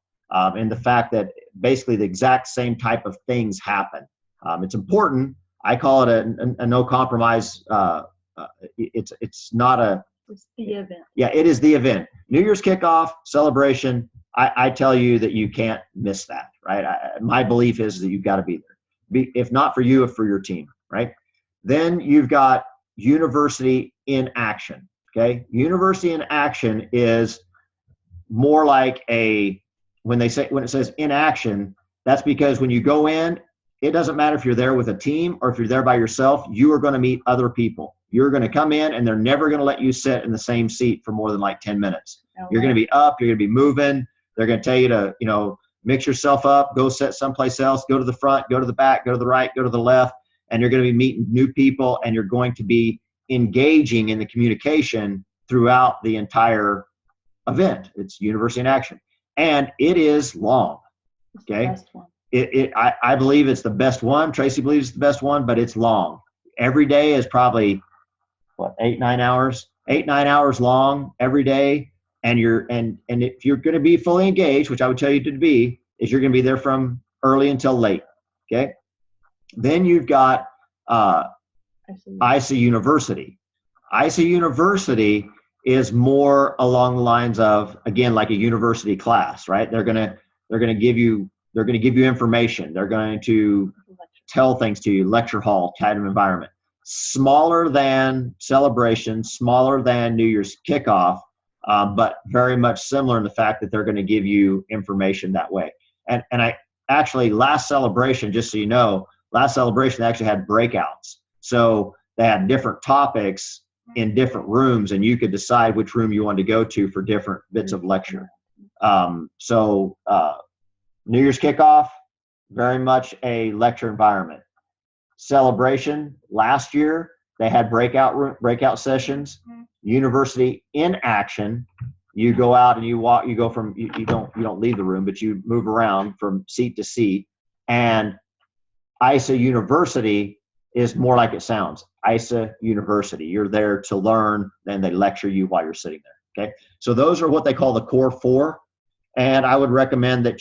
in the fact that basically the exact same type of things happen. It's important. I call it a no compromise. It's not a. It's the event. Yeah, it is the event. New Year's kickoff, celebration. I tell you that you can't miss that, right? My belief is that you've got to be there. If not for you, if for your team, right? Then you've got University in Action. Okay, University in Action is more like when it says in action, that's because when you go in, it doesn't matter if you're there with a team or if you're there by yourself, you are going to meet other people. You're going to come in and they're never going to let you sit in the same seat for more than like 10 minutes. Okay. You're going to be up, you're going to be moving. They're going to tell you to, mix yourself up, go sit someplace else, go to the front, go to the back, go to the right, go to the left, and you're going to be meeting new people, and you're going to be engaging in the communication throughout the entire event. It's University in Action, and it is long. Okay, it's the best one. I believe it's the best one. Tracy believes it's the best one, but it's long. Every day is probably 8-9 hours. 8-9 hours long every day. And if you're going to be fully engaged, which I would tell you to be, is you're going to be there from early until late. Okay. Then you've got ISA University. ISA University is more along the lines of, again, like a university class, right? They're going to give you information. They're going to tell things to you, lecture hall kind of environment. Smaller than Celebration, smaller than New Year's kickoff. But very much similar in the fact that they're going to give you information that way. And I actually, last Celebration, just so you know, last Celebration they actually had breakouts. So they had different topics in different rooms, and you could decide which room you wanted to go to for different bits of lecture. So New Year's kickoff, very much a lecture environment. Celebration, last year, they had breakout sessions. University in Action, you go out and you walk, you go from, you don't leave the room, but you move around from seat to seat. And ISA University is more like it sounds. ISA University. You're there to learn, then they lecture you while you're sitting there. Okay. So those are what they call the core four. And I would recommend that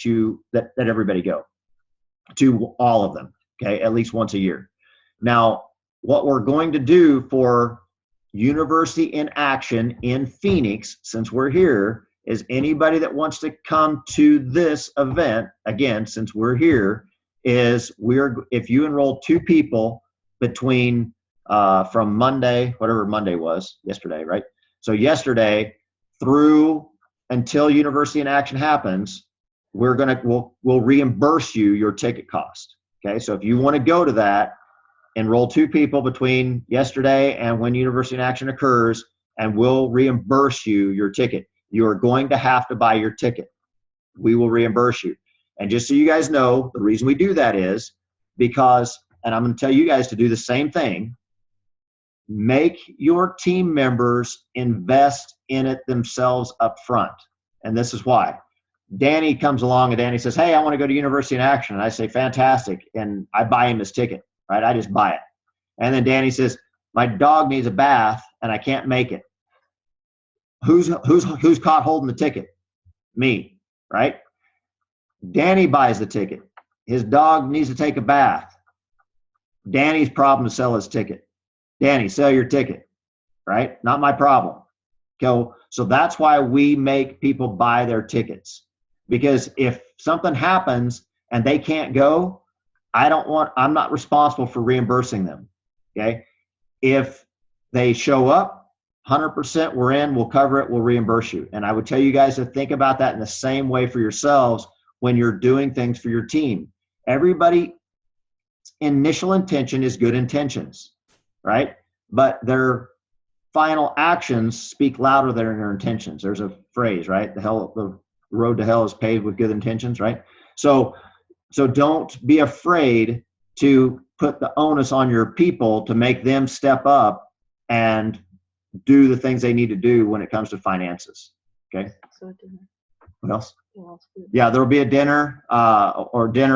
that everybody go to all of them. Okay. At least once a year. Now, what we're going to do for University in Action in Phoenix, since we're here, is anybody that wants to come to this event, again, since we're here, if you enroll 2 people between from Monday, whatever Monday was, yesterday, right? So yesterday through until University in Action happens, we'll reimburse you your ticket cost. Okay, so if you want to go to that, enroll 2 people between yesterday and when University in Action occurs, and we'll reimburse you your ticket. You are going to have to buy your ticket. We will reimburse you. And just so you guys know, the reason we do that is because, and I'm going to tell you guys to do the same thing, make your team members invest in it themselves up front. And this is why. Danny comes along and Danny says, hey, I want to go to University in Action. And I say, fantastic. And I buy him his ticket. Right? I just buy it. And then Danny says, my dog needs a bath and I can't make it. Who's caught holding the ticket? Me, right? Danny buys the ticket. His dog needs to take a bath. Danny's problem to sell his ticket. Danny, sell your ticket, right? Not my problem. So that's why we make people buy their tickets, because if something happens and they can't go, I'm not responsible for reimbursing them. Okay. If they show up, 100% we're in, we'll cover it, we'll reimburse you. And I would tell you guys to think about that in the same way for yourselves when you're doing things for your team. Everybody initial intention is good intentions, right? But their final actions speak louder than their intentions. There's a phrase, right? The road to hell is paved with good intentions, right? So don't be afraid to put the onus on your people to make them step up and do the things they need to do when it comes to finances. Okay. So dinner. What else? Yeah, there'll be a dinner, or kind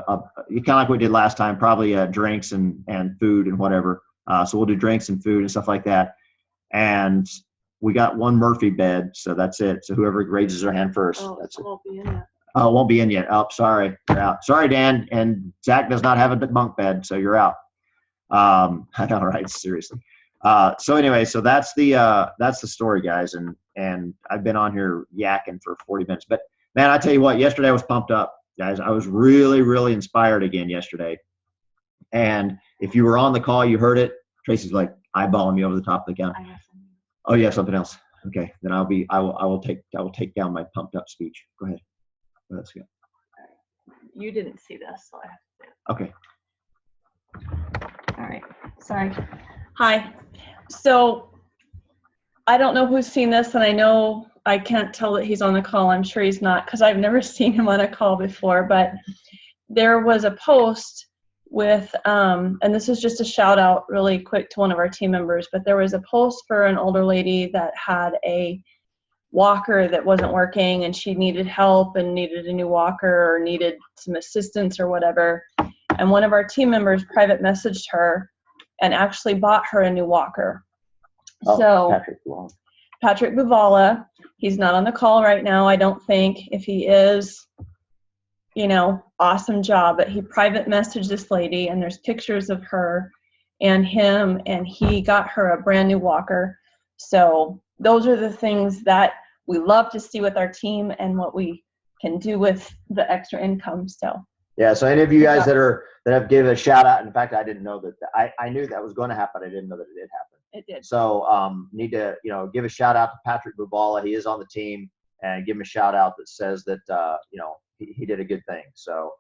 of like we did last time, probably drinks and food and whatever. So we'll do drinks and food and stuff like that. And we got one Murphy bed, so that's it. So whoever raises their hand first, that's it. Won't be in it. Oh, it won't be in yet. Oh, sorry. You're out. Sorry, Dan. And Zach does not have a bunk bed, so you're out. I know, right? Seriously. So anyway, so that's the story, guys. And I've been on here yakking for 40 minutes. But man, I tell you what, yesterday I was pumped up, guys. I was really, really inspired again yesterday. And if you were on the call, you heard it. Tracy's like eyeballing me over the top of the counter. Oh, you have something else? Okay, then I will take down my pumped up speech. Go ahead. Let's go. You didn't see this, so I have to. Okay. All right. Sorry. Hi. So I don't know who's seen this, and I know I can't tell that he's on the call. I'm sure he's not, because I've never seen him on a call before. But there was a post with, and this is just a shout out really quick to one of our team members, but there was a post for an older lady that had a walker that wasn't working, and she needed help and needed a new walker or needed some assistance or whatever. And one of our team members private messaged her and actually bought her a new walker. Oh, so Patrick Buvala, he's not on the call right now, I don't think. If he is, awesome job. But he private messaged this lady, and there's pictures of her and him, and he got her a brand new walker. So those are the things that we love to see with our team and what we can do with the extra income. So yeah. So any of you guys that have given a shout out. In fact, I didn't know that. I knew that was going to happen. I didn't know that it did happen. It did. So need to give a shout out to Patrick Bubala. He is on the team, and give him a shout out that says that he did a good thing. So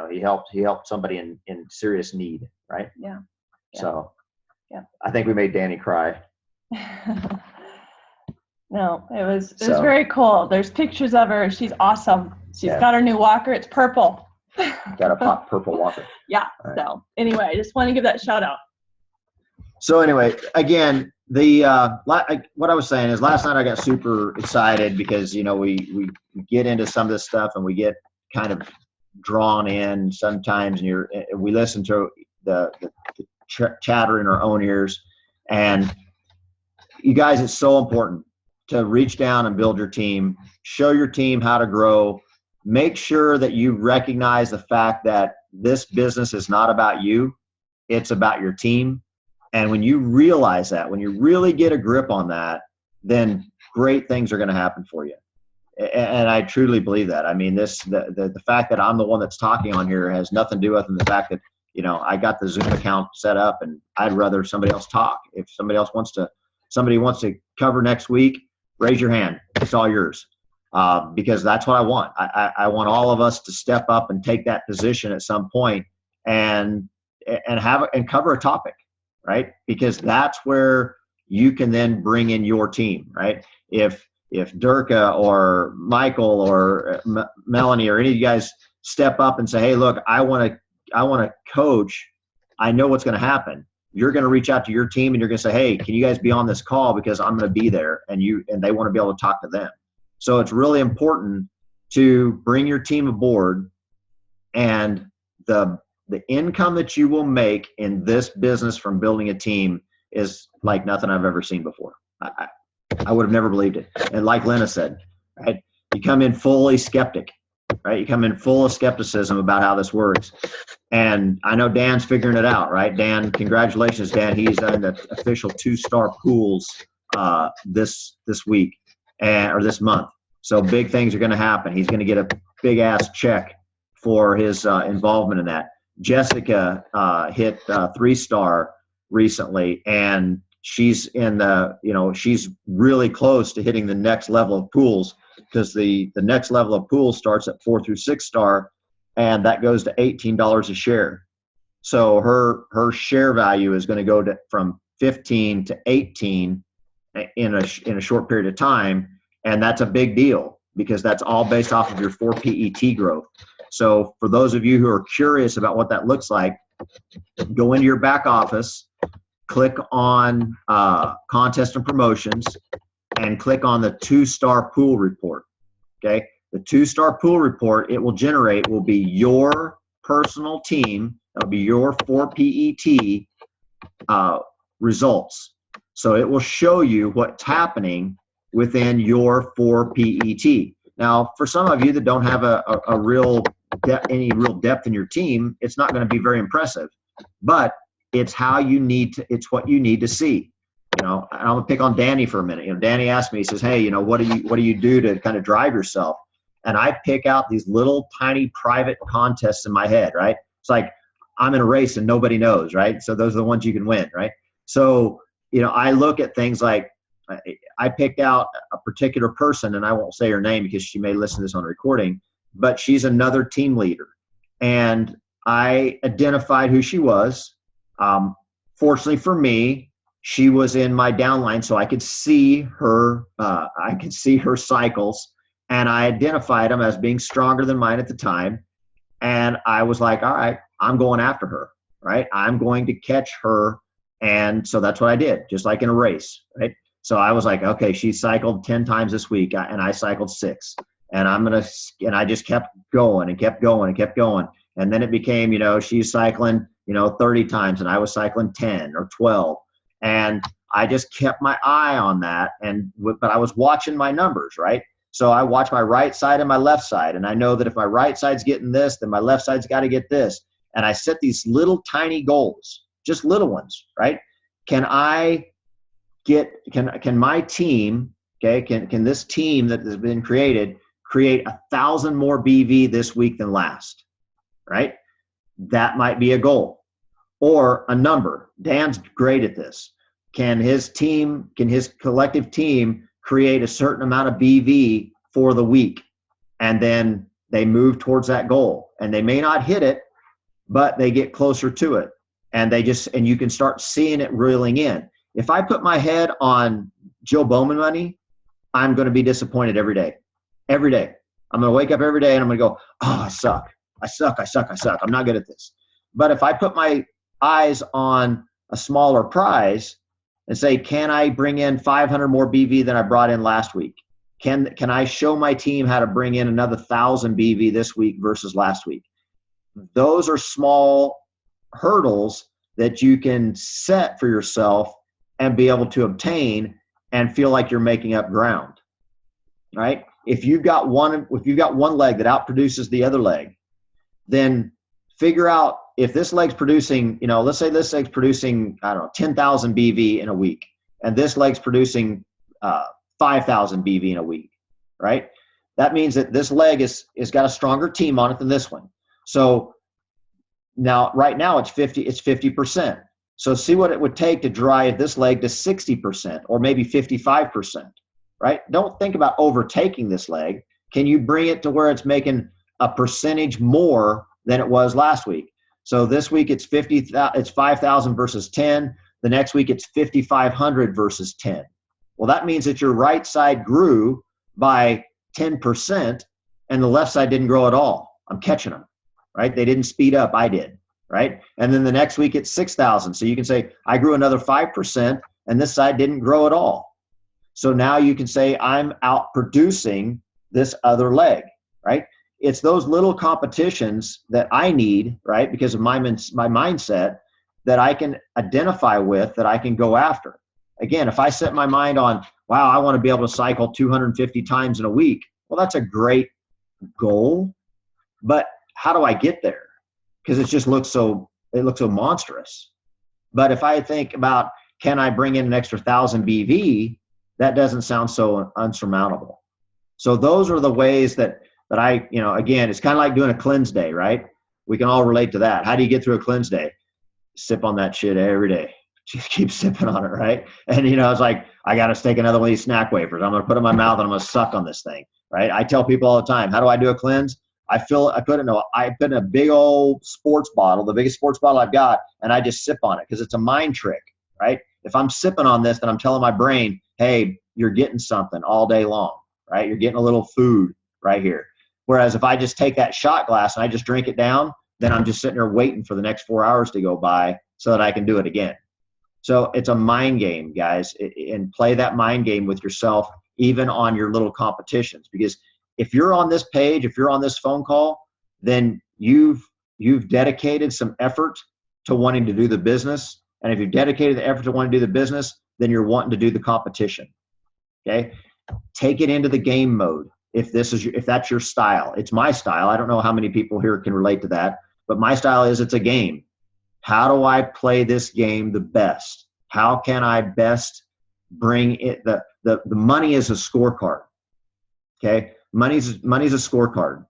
he helped somebody in serious need, right? Yeah. So yeah. I think we made Danny cry. No, it was very cool. There's pictures of her. She's awesome. She's got her new walker. It's purple. Got a pop purple walker. Yeah. Right. So anyway, I just want to give that shout out. So anyway, again, what I was saying is last night I got super excited because we get into some of this stuff and we get kind of drawn in sometimes, and we listen to the chatter in our own ears. And you guys, it's so important to reach down and build your team, show your team how to grow, make sure that you recognize the fact that this business is not about you, it's about your team. And when you realize that, when you really get a grip on that, then great things are going to happen for you. And I truly believe that. I mean, the fact that I'm the one that's talking on here has nothing to do with the fact that, I got the Zoom account set up and I'd rather somebody else talk. If somebody wants to cover next week, raise your hand. It's all yours. Because that's what I want. I want all of us to step up and take that position at some point and cover a topic, right? Because that's where you can then bring in your team, right? If Durka or Michael or Melanie or any of you guys step up and say, hey, look, I want to coach, I know what's going to happen. You're going to reach out to your team and you're going to say, hey, can you guys be on this call because I'm going to be there, and they want to be able to talk to them. So it's really important to bring your team aboard, and the income that you will make in this business from building a team is like nothing I've ever seen before. I would have never believed it. And like Lena said, right, you come in fully skeptic, right? You come in full of skepticism about how this works. And I know Dan's figuring it out, right? Dan, congratulations, Dan. He's in the official 2-star pools this week or this month. So big things are going to happen. He's going to get a big ass check for his involvement in that. Jessica hit 3-star recently, and she's in she's really close to hitting the next level of pools, because the next level of pools starts at 4 through 6-star, and that goes to $18 a share. So her share value is going to go from 15 to 18 in a short period of time, and that's a big deal because that's all based off of your 4 PET growth. So for those of you who are curious about what that looks like, go into your back office, click on contest and promotions, and click on the 2-star pool report. Okay, the 2-star pool report it will generate will be your personal team. That'll be your 4 PET results. So it will show you what's happening within your 4 PET. Now, for some of you that don't have any real depth in your team, it's not going to be very impressive. But it's how you need to. It's what you need to see. I'm gonna pick on Danny for a minute. Danny asked me. He says, "Hey, what do you do to kind of drive yourself?" And I pick out these little tiny private contests in my head. Right? It's like I'm in a race and nobody knows. Right? So those are the ones you can win. Right? So I look at things like I picked out a particular person, and I won't say her name because she may listen to this on recording, but she's another team leader, and I identified who she was. Fortunately for me, she was in my downline, so I could see her. I could see her cycles, and I identified them as being stronger than mine at the time. And I was like, all right, I'm going after her. Right? I'm going to catch her. And so that's what I did, just like in a race. Right? So I was like, okay, she cycled 10 times this week, and I cycled 6. And and I just kept going and kept going and kept going. And then it became, she's cycling, 30 times, and I was cycling 10 or 12. And I just kept my eye on that. But I was watching my numbers, right? So I watch my right side and my left side. And I know that if my right side's getting this, then my left side's got to get this. And I set these little tiny goals, just little ones, right? Can my team, okay, can this team that has been created create 1,000 more BV this week than last, right? That might be a goal or a number. Dan's great at this. Can his collective team create a certain amount of BV for the week? And then they move towards that goal, and they may not hit it, but they get closer to it. And you can start seeing it reeling in. If I put my head on Joe Bowman money, I'm going to be disappointed every day. Every day. I'm going to wake up every day and I'm going to go, oh, I suck. I'm not good at this. But if I put my eyes on a smaller prize and say, can I bring in 500 more BV than I brought in last week? Can I show my team how to bring in another 1,000 BV this week versus last week? Those are small hurdles that you can set for yourself and be able to obtain and feel like you're making up ground, right? If you've got one leg that outproduces the other leg, then figure out if this leg's producing, let's say this leg's producing, 10,000 BV in a week, and this leg's producing 5,000 BV in a week, right? That means that this leg is got a stronger team on it than this one. So now, right now it's 50%. So see what it would take to drive this leg to 60% or maybe 55%, right? Don't think about overtaking this leg. Can you bring it to where it's making a percentage more than it was last week? So this week it's 5,000 versus 10. The next week it's 5,500 versus 10. Well, that means that your right side grew by 10% and the left side didn't grow at all. I'm catching them, right? They didn't speed up. I did, right? And then the next week it's 6,000. So you can say, I grew another 5% and this side didn't grow at all. So now you can say, I'm out producing this other leg, right? It's those little competitions that I need, right? Because of my mindset that I can identify with, that I can go after. Again, if I set my mind on, wow, I want to be able to cycle 250 times in a week, well, that's a great goal, But how do I get there? Because it looks so monstrous. But if I think about, can I bring in an extra 1,000 BV, that doesn't sound so unsurmountable. So those are the ways that I, again, it's kind of like doing a cleanse day, right? We can all relate to that. How do you get through a cleanse day? Sip on that shit every day. Just keep sipping on it, right? And, it's like, I got to take another one of these snack wafers. I'm going to put it in my mouth and I'm going to suck on this thing, right? I tell people all the time, how do I do a cleanse? I put in a big old sports bottle, the biggest sports bottle I've got, and I just sip on it because it's a mind trick, right? If I'm sipping on this, then I'm telling my brain, hey, you're getting something all day long, right? You're getting a little food right here. Whereas if I just take that shot glass and I just drink it down, then I'm just sitting there waiting for the next 4 hours to go by so that I can do it again. So it's a mind game, guys, and play that mind game with yourself, even on your little competitions. Because if you're on this page, if you're on this phone call, then you've dedicated some effort to wanting to do the business. And if you've dedicated the effort to wanting to do the business, then you're wanting to do the competition. Okay? Take it into the game mode. If that's your style. It's my style. I don't know how many people here can relate to that, but my style is, it's a game. How do I play this game the best? How can I best bring it? The money is a scorecard. Okay? Money's a scorecard.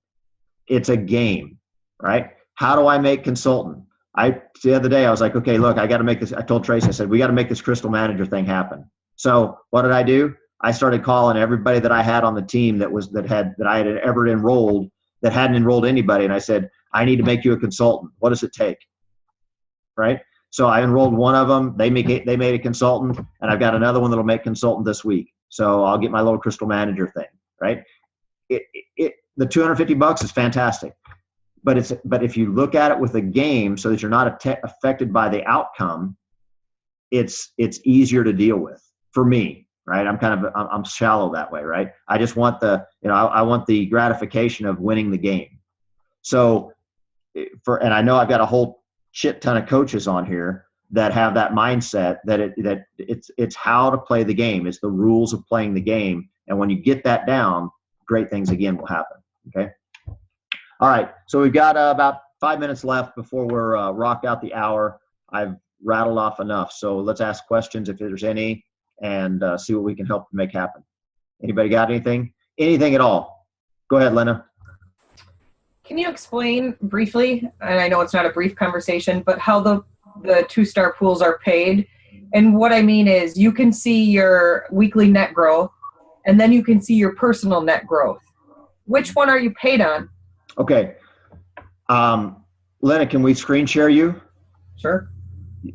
It's a game, right? How do I make consultant? The other day I was like, okay, look, I got to make this. I told Tracy, I said, we got to make this crystal manager thing happen. So what did I do? I started calling everybody that I had on the team that I had ever enrolled that hadn't enrolled anybody. And I said, I need to make you a consultant. What does it take? Right? So I enrolled one of them. They made a consultant, and I've got another one that'll make consultant this week. So I'll get my little crystal manager thing, right? The $250 is fantastic, but if you look at it with a game so that you're not affected by the outcome, it's easier to deal with for me, right? I'm shallow that way, right? I just want I want the gratification of winning the game. So and I know I've got a whole shit ton of coaches on here that have that mindset that it's how to play the game. It's the rules of playing the game. And when you get that down, great things again will happen. Okay. All right. So we've got about 5 minutes left before we're rocked out the hour. I've rattled off enough. So let's ask questions if there's any, and see what we can help to make happen. Anybody got anything? Anything at all? Go ahead, Lena. Can you explain briefly, and I know it's not a brief conversation, but how the 2-star pools are paid? And what I mean is, you can see your weekly net growth, and then you can see your personal net growth. Which one are you paid on? Okay. Lena, can we screen share you? Sure.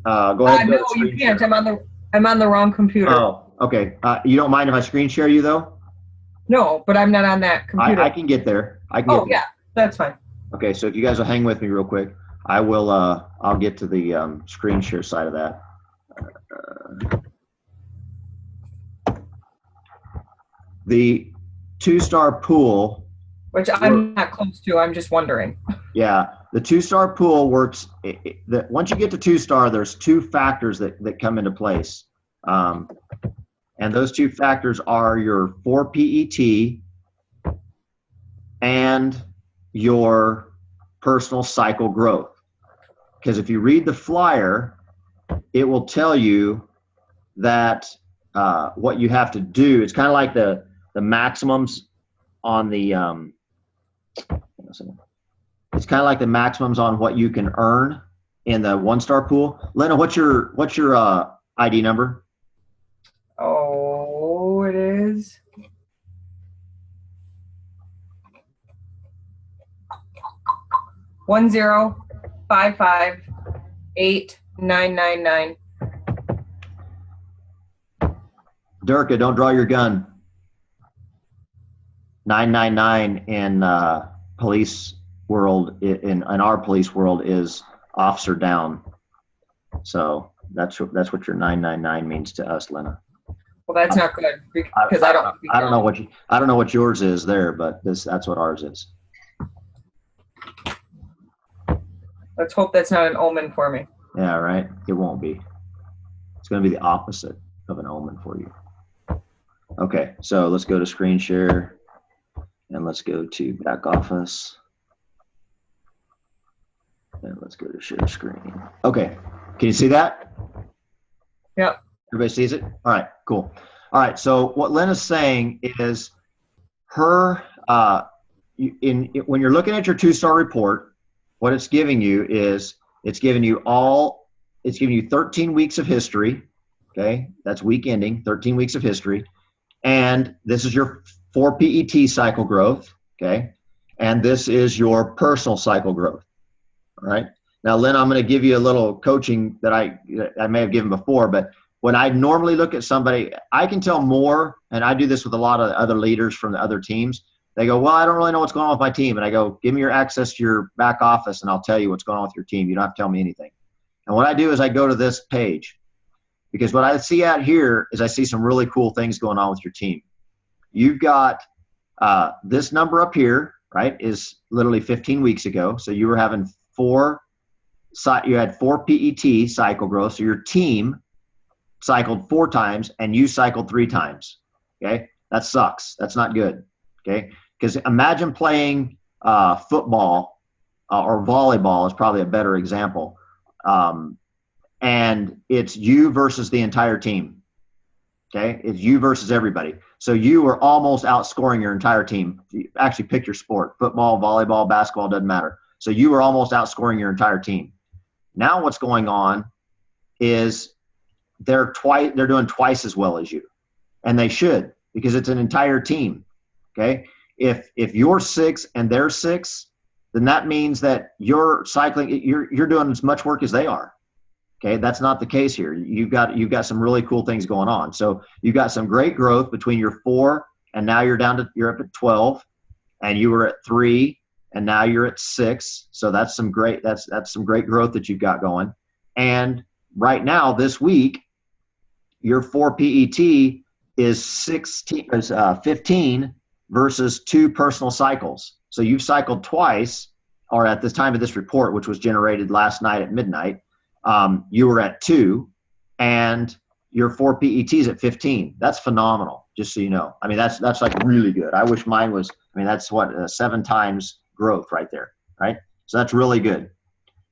Go ahead. No, you can't. Share. I'm on the wrong computer. Oh, okay. You don't mind if I screen share you though? No, but I'm not on that computer. I can get there. Yeah, that's fine. Okay, so if you guys will hang with me real quick, I'll get to the screen share side of that. The 2-star pool, which I'm not close to. I'm just wondering. Yeah, the 2-star pool works. Once you get to 2-star, there's 2 factors that come into place, and those 2 factors are your 4 PET and your personal cycle growth. Because if you read the flyer, it will tell you that what you have to do. It's kind of like the maximums on the it's kind of like the maximums on what you can earn in the 1-star pool. Lena, what's your ID number? Oh, it is 105589999. Durka, don't draw your gun. 999 in police world, in our police world, is officer down. So that's what your 999 means to us, Lena. Well, that's not good, because I don't know what yours is there, but that's what ours is. Let's hope that's not an omen for me. Yeah, right. It won't be. It's going to be the opposite of an omen for you. Okay, so let's go to screen share, and let's go to back office. And let's go to share screen. Okay. Can you see that? Yep. Everybody sees it? All right, cool. All right, so what Lynn is saying is her, when you're looking at your 2-star report, what it's giving you is it's giving you 13 weeks of history, okay? That's week ending, 13 weeks of history. And this is your 4 PET cycle growth, okay? And this is your personal cycle growth, all right? Now, Lynn, I'm going to give you a little coaching that I may have given before, but when I normally look at somebody, I can tell more, and I do this with a lot of other leaders from the other teams. They go, well, I don't really know what's going on with my team. And I go, give me your access to your back office, and I'll tell you what's going on with your team. You don't have to tell me anything. And what I do is I go to this page, because what I see out here is I see some really cool things going on with your team. You've got this number up here, right, is literally 15 weeks ago. So you were having you had 4 PET cycle growth. So your team cycled 4 times and you cycled 3 times. Okay, that sucks. That's not good. Okay, because imagine playing football or volleyball is probably a better example, and it's you versus the entire team. Okay, it's you versus everybody. So you are almost outscoring your entire team. You actually pick your sport: football, volleyball, basketball, doesn't matter. So you are almost outscoring your entire team. Now what's going on is they're doing twice as well as you, and they should, because it's an entire team. Okay, if you're 6 and they're 6, then that means that you're cycling. You're doing as much work as they are. Okay, that's not the case here. You've got some really cool things going on. So you've got some great growth between your 4 and now you're up at 12, and you were at 3 and now you're at 6. So that's some great growth that you've got going. And right now this week, your 4 PET is 15 versus 2 personal cycles. So you've cycled twice, or at the time of this report, which was generated last night at midnight, you were at 2, and your 4 PETs at 15. That's phenomenal, just so you know. I mean, that's like really good. I wish mine was, that's 7 times growth right there, right? So that's really good.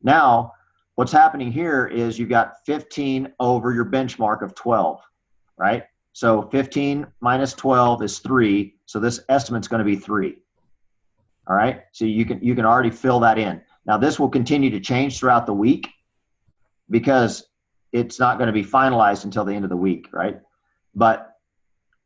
Now, what's happening here is you've got 15 over your benchmark of 12, right? So 15 minus 12 is 3. So this estimate's going to be 3. All right. So you can already fill that in. Now this will continue to change throughout the week, because it's not going to be finalized until the end of the week, right? But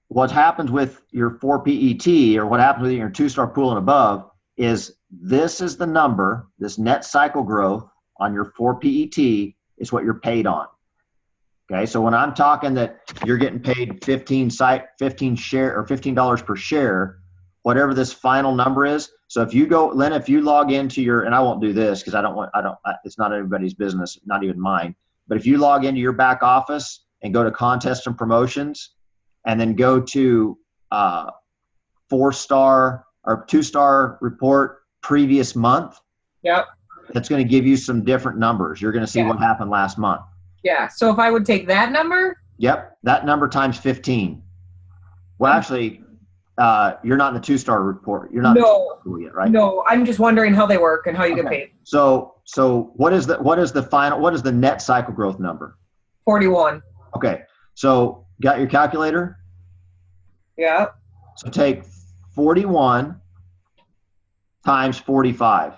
what happens with your 4 PET, or what happens with your 2-star pool and above, is this is the number, this net cycle growth on your 4 PET is what you're paid on. Okay, so when I'm talking that you're getting paid $15 per share, whatever this final number is. So if you go, Lynn, if you log into your, and I won't do this because it's not everybody's business, not even mine. But if you log into your back office and go to contests and promotions, and then go to 4-star or 2-star report previous month. Yep. That's going to give you some different numbers. You're going to see what happened last month. Yeah. So if I would take that number? Yep. That number times 15. Well, actually, you're not in the 2-star report. You're not yet, right? No, I'm just wondering how they work and how you get paid. So what is the net cycle growth number? 41. Okay. So got your calculator? Yeah. So take 41 times 45.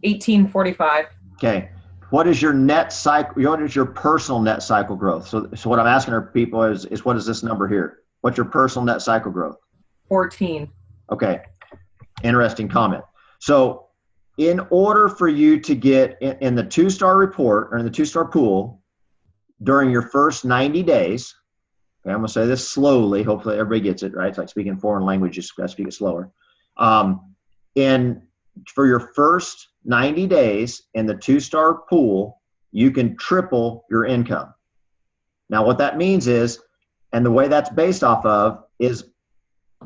1845. Okay. What is your net cycle? What is your personal net cycle growth? So what I'm asking our people is what is this number here? What's your personal net cycle growth? 14. Okay. Interesting comment. So in order for you to get in the 2-star report or in the 2-star pool during your first 90 days, okay, I'm going to say this slowly. Hopefully everybody gets it, right? It's like speaking foreign language. You got to speak it slower. For your first 90 days in the 2-star pool, you can triple your income. Now, what that means is, and the way that's based off of, is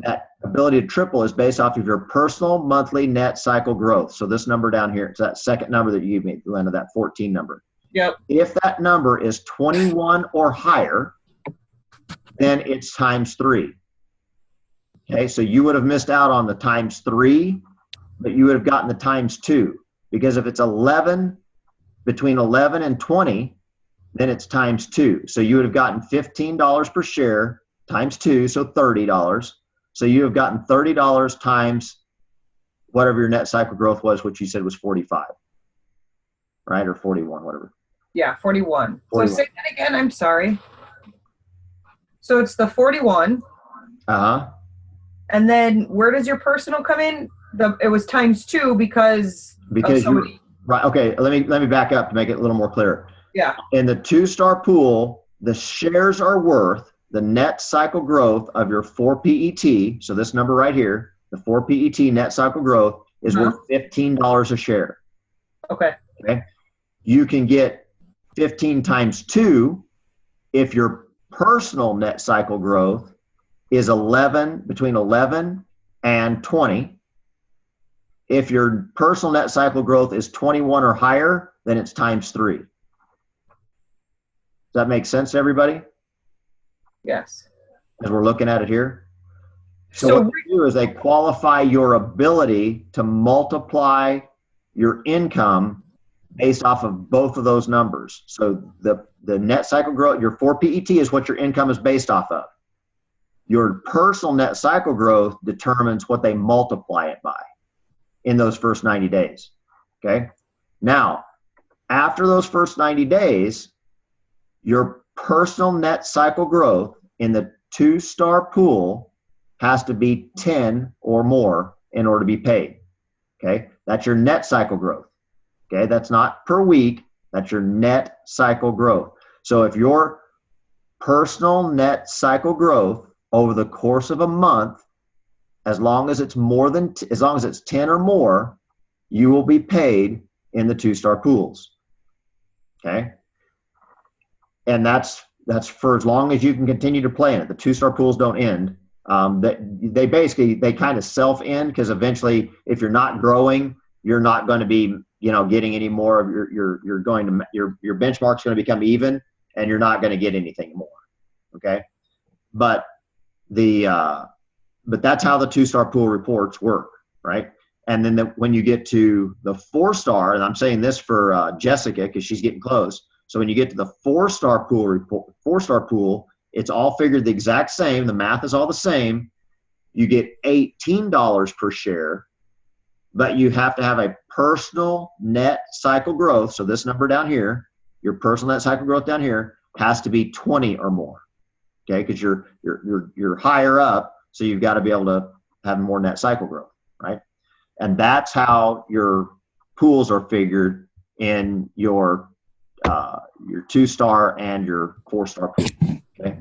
that ability to triple is based off of your personal monthly net cycle growth. So this number down here, it's that second number that you made, Linda, that 14 number. Yep. If that number is 21 or higher, then it's times 3. Okay, so you would have missed out on the times 3 but you would have gotten the times 2, because if it's 11, between 11 and 20, then it's times 2. So you would have gotten $15 per share times 2, so $30. So you have gotten $30 times whatever your net cycle growth was, which you said was 45, right? Or 41, whatever. Yeah, 41. 41. So say that again. I'm sorry. So it's the 41. Uh-huh. And then where does your personal come in? It was times 2 because you, right. Okay. Let me back up to make it a little more clear. Yeah. In the 2-star pool, the shares are worth the net cycle growth of your 4 PET. So this number right here, the 4 PET net cycle growth is worth $15 a share. Okay. Okay. You can get 15 times 2 if your personal net cycle growth is between 11 and 20. If your personal net cycle growth is 21 or higher, then it's times 3. Does that make sense to everybody? Yes. As we're looking at it here. So So what they do is they qualify your ability to multiply your income based off of both of those numbers. So the net cycle growth, your 4 PET is what your income is based off of. Your personal net cycle growth determines what they multiply it by in those first 90 days. Okay. Now, after those first 90 days, your personal net cycle growth in the 2-star pool has to be 10 or more in order to be paid. Okay. That's your net cycle growth. Okay. That's not per week. That's your net cycle growth. So if your personal net cycle growth over the course of a month, as long as it's 10 or more, you will be paid in the 2-star pools. Okay. And that's for as long as you can continue to play in it. The 2-star pools don't end. They kind of self-end, because eventually, if you're not growing, you're not going to be, getting any more of your benchmark's going to become even, and you're not going to get anything more. Okay. But that's how the 2-star pool reports work, right? And then when you get to the 4-star, and I'm saying this for Jessica because she's getting close. So when you get to the 4-star pool, it's all figured the exact same. The math is all the same. You get $18 per share, but you have to have a personal net cycle growth. So this number down here, your personal net cycle growth down here, has to be 20 or more. Okay, because you're higher up, so you've got to be able to have more net cycle growth, right? And that's how your pools are figured in your 2-star and your 4-star pool. Okay.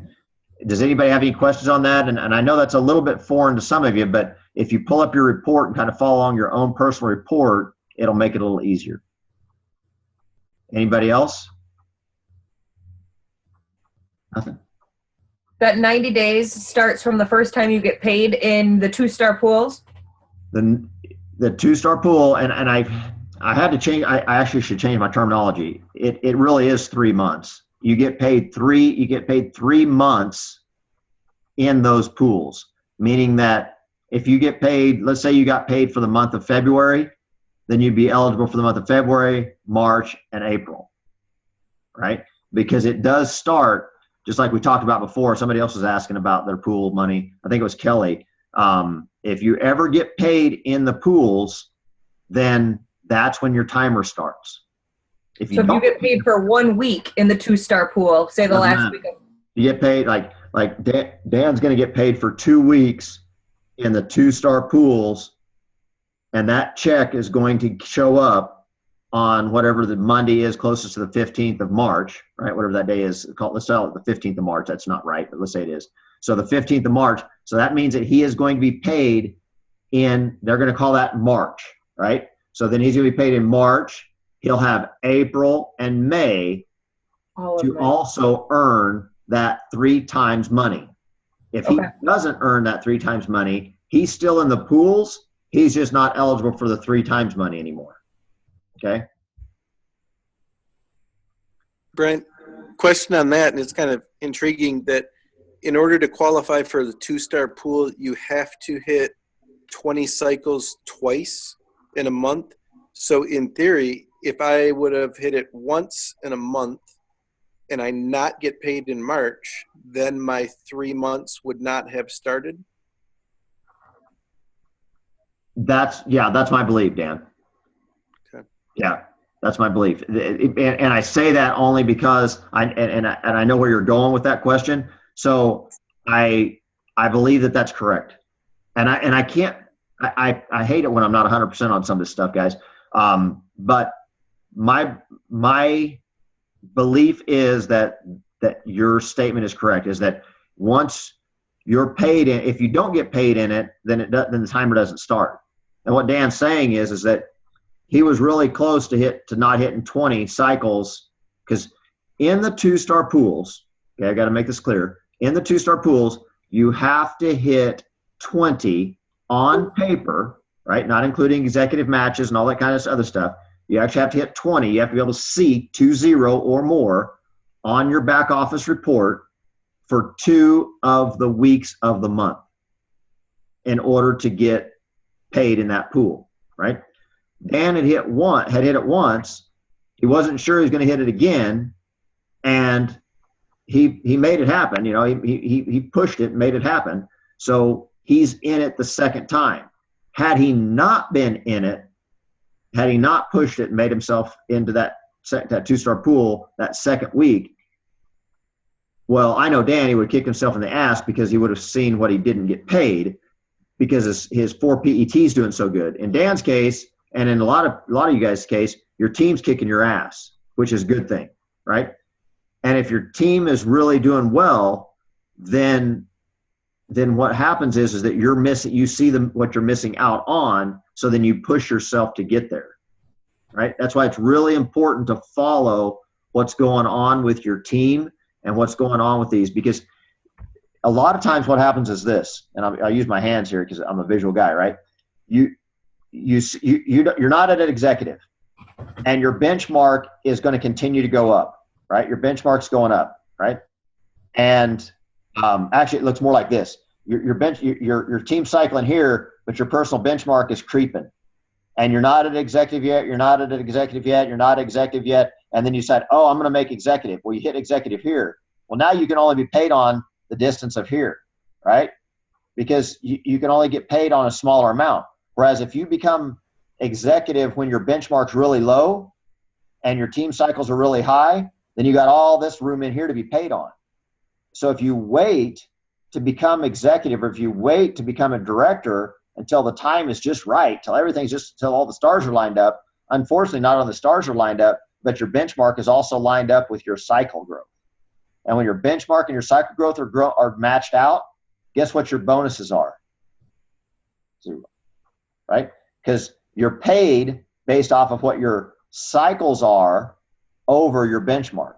Does anybody have any questions on that? And I know that's a little bit foreign to some of you, but if you pull up your report and kind of follow along your own personal report, it'll make it a little easier. Anybody else? Nothing. that 90 days starts from the first time you get paid in the 2-star pools? The 2-star pool, and I had to change. I actually should change my terminology. It really is 3 months. You get paid 3 months in those pools, meaning that if you get paid, let's say you got paid for the month of February, then you'd be eligible for the month of February, March, and April, right? Because it does start, just like we talked about before. Somebody else was asking about their pool money. I think it was Kelly. If you ever get paid in the pools, then that's when your timer starts. If you get paid for 1 week in the 2-star pool, say the last week of, you get paid like Dan's going to get paid for 2 weeks in the 2-star pools, and that check is going to show up on whatever the Monday is closest to the 15th of March, right? Whatever that day is called. Let's call it the 15th of March. That's not right, but let's say it is. So the 15th of March. So that means that he is going to be paid in, they're going to call that March, right? So then he's going to be paid in March. He'll have April and May to also earn that 3 times money. If he doesn't earn that 3 times money, he's still in the pools. He's just not eligible for the 3 times money anymore. Okay. Brent, question on that, and it's kind of intriguing that in order to qualify for the 2-star pool, you have to hit 20 cycles twice. in a month. So in theory, if I would have hit it once in a month and I not get paid in March, then my 3 months would not have started. That's my belief, Dan. Okay. Yeah, that's my belief. And I say that only because I know where you're going with that question. So I believe that that's correct. And I can't, I hate it when I'm not 100% on some of this stuff, guys. But my belief is that your statement is correct, is that once you're paid in, if you don't get paid in it, then the timer doesn't start. And what Dan's saying is that he was really close to not hitting 20 cycles, because in the 2-star pools, okay, I got to make this clear. In the 2-star pools, you have to hit 20 on paper, right? Not including executive matches and all that kind of other stuff. You actually have to hit 20. You have to be able to see 20 or more on your back office report for 2 of the weeks of the month in order to get paid in that pool, right? Dan had hit it once. He wasn't sure he was going to hit it again, and he made it happen. You know, he pushed it and made it happen. So he's in it the second time. Had he not been in it, had he not pushed it and made himself into that 2-star pool that second week, well, I know Dan, he would kick himself in the ass because he would have seen what he didn't get paid because his 4 PET's doing so good. In Dan's case, and in a lot of you guys' case, your team's kicking your ass, which is a good thing, right? And if your team is really doing well, then what happens is that you're missing. You see what you're missing out on, so then you push yourself to get there, right? That's why it's really important to follow what's going on with your team and what's going on with these, because a lot of times what happens is this, and I'll use my hands here because I'm a visual guy, right? You're not at an executive, and your benchmark is going to continue to go up, right? Your benchmark's going up, right? And actually, it looks more like this. Your team cycling here, but your personal benchmark is creeping, and you're not at an executive yet. You're not at an executive yet. You're not executive yet. And then you said, "Oh, I'm going to make executive." Well, you hit executive here. Well, now you can only be paid on the distance of here, right? Because you can only get paid on a smaller amount. Whereas if you become executive when your benchmark's really low and your team cycles are really high, then you got all this room in here to be paid on. So if you wait to become executive, or if you wait to become a director until the time is just right, till all the stars are lined up, unfortunately not all the stars are lined up, but your benchmark is also lined up with your cycle growth. And when your benchmark and your cycle growth are matched out, guess what your bonuses are? 0, right? Because you're paid based off of what your cycles are over your benchmark.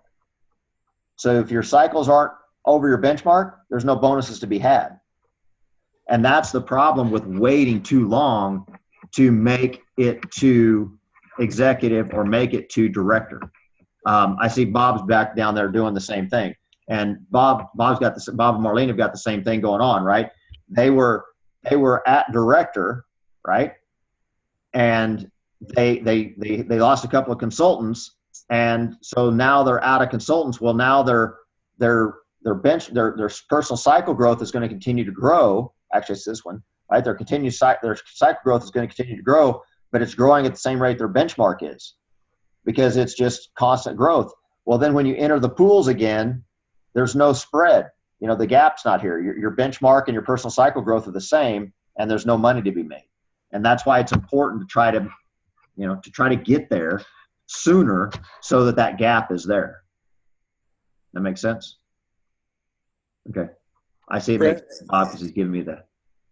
So if your cycles aren't over your benchmark, there's no bonuses to be had. And that's the problem with waiting too long to make it to executive or make it to director. I see Bob's back down there doing the same thing, and Bob and Marlene have got the same thing going on, right? They were at director, right? And they lost a couple of consultants, and so now they're out of consultants. Well, now their personal cycle growth is going to continue to grow. Actually, it's this one, right? Their cycle growth is going to continue to grow, but it's growing at the same rate their benchmark is, because it's just constant growth. Well, then when you enter the pools again, there's no spread. You know, the gap's not here. Your benchmark and your personal cycle growth are the same, and there's no money to be made. And that's why it's important to try to get there sooner so that gap is there. That makes sense? Okay. I see it makes sense, Bob, because he's giving me that.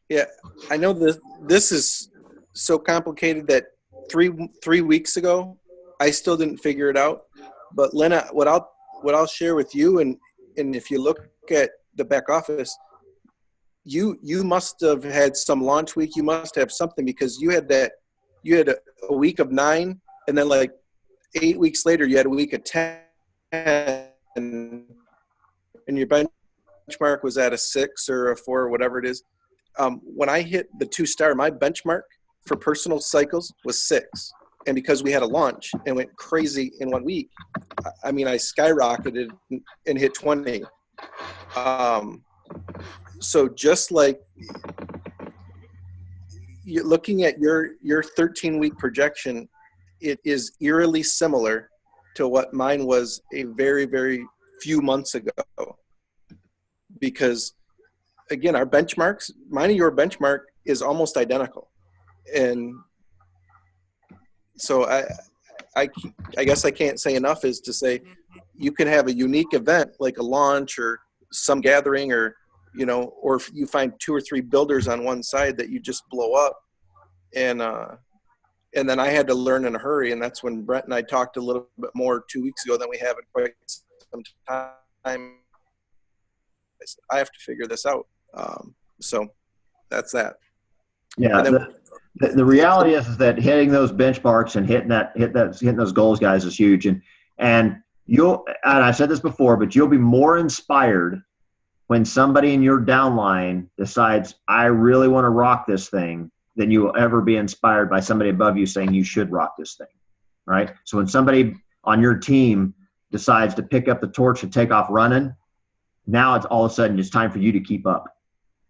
Yeah, I know this is so complicated that three weeks ago, I still didn't figure it out. But Lena, what I'll share with you, and if you look at the back office, you must have had some launch week. You must have something, because you had a week of 9, and then like 8 weeks later you had a week of 10, and your benchmark was at a 6 or a 4 or whatever it is. When I hit the 2-star, my benchmark for personal cycles was 6. And because we had a launch and went crazy in 1 week, I mean, I skyrocketed and hit 20. So just like you're looking at your 13-week projection, it is eerily similar to what mine was a very, very few months ago. Because again, our benchmarks, mine and your benchmark is almost identical. And so I guess I can't say enough is to say you can have a unique event like a launch or some gathering, or or if you find 2 or 3 builders on one side that you just blow up. And then I had to learn in a hurry, and that's when Brent and I talked a little bit more 2 weeks ago than we have in quite some time. I said, I have to figure this out. So that's that. Yeah. The reality is that hitting those benchmarks and hitting those goals, guys, is huge. And I said this before, but you'll be more inspired when somebody in your downline decides, I really want to rock this thing, than you will ever be inspired by somebody above you saying you should rock this thing, right? So when somebody on your team decides to pick up the torch and take off running, now it's all of a sudden it's time for you to keep up,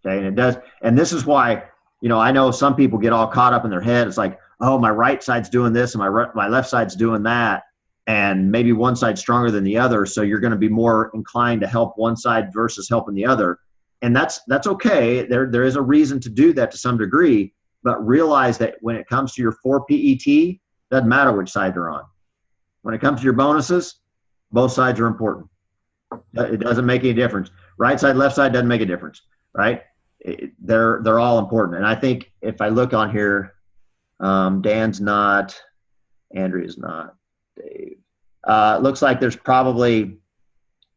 okay? And it does. And this is why, I know some people get all caught up in their head. It's like, oh, my right side's doing this and my left side's doing that, and maybe one side's stronger than the other, so you're going to be more inclined to help one side versus helping the other. And that's okay. There is a reason to do that to some degree, but realize that when it comes to your 4 PET, doesn't matter which side you're on. When it comes to your bonuses, both sides are important. It doesn't make any difference. Right side, left side doesn't make a difference, right? They're all important. And I think if I look on here, Dan's not, Andrea's not, Dave. It looks like there's probably,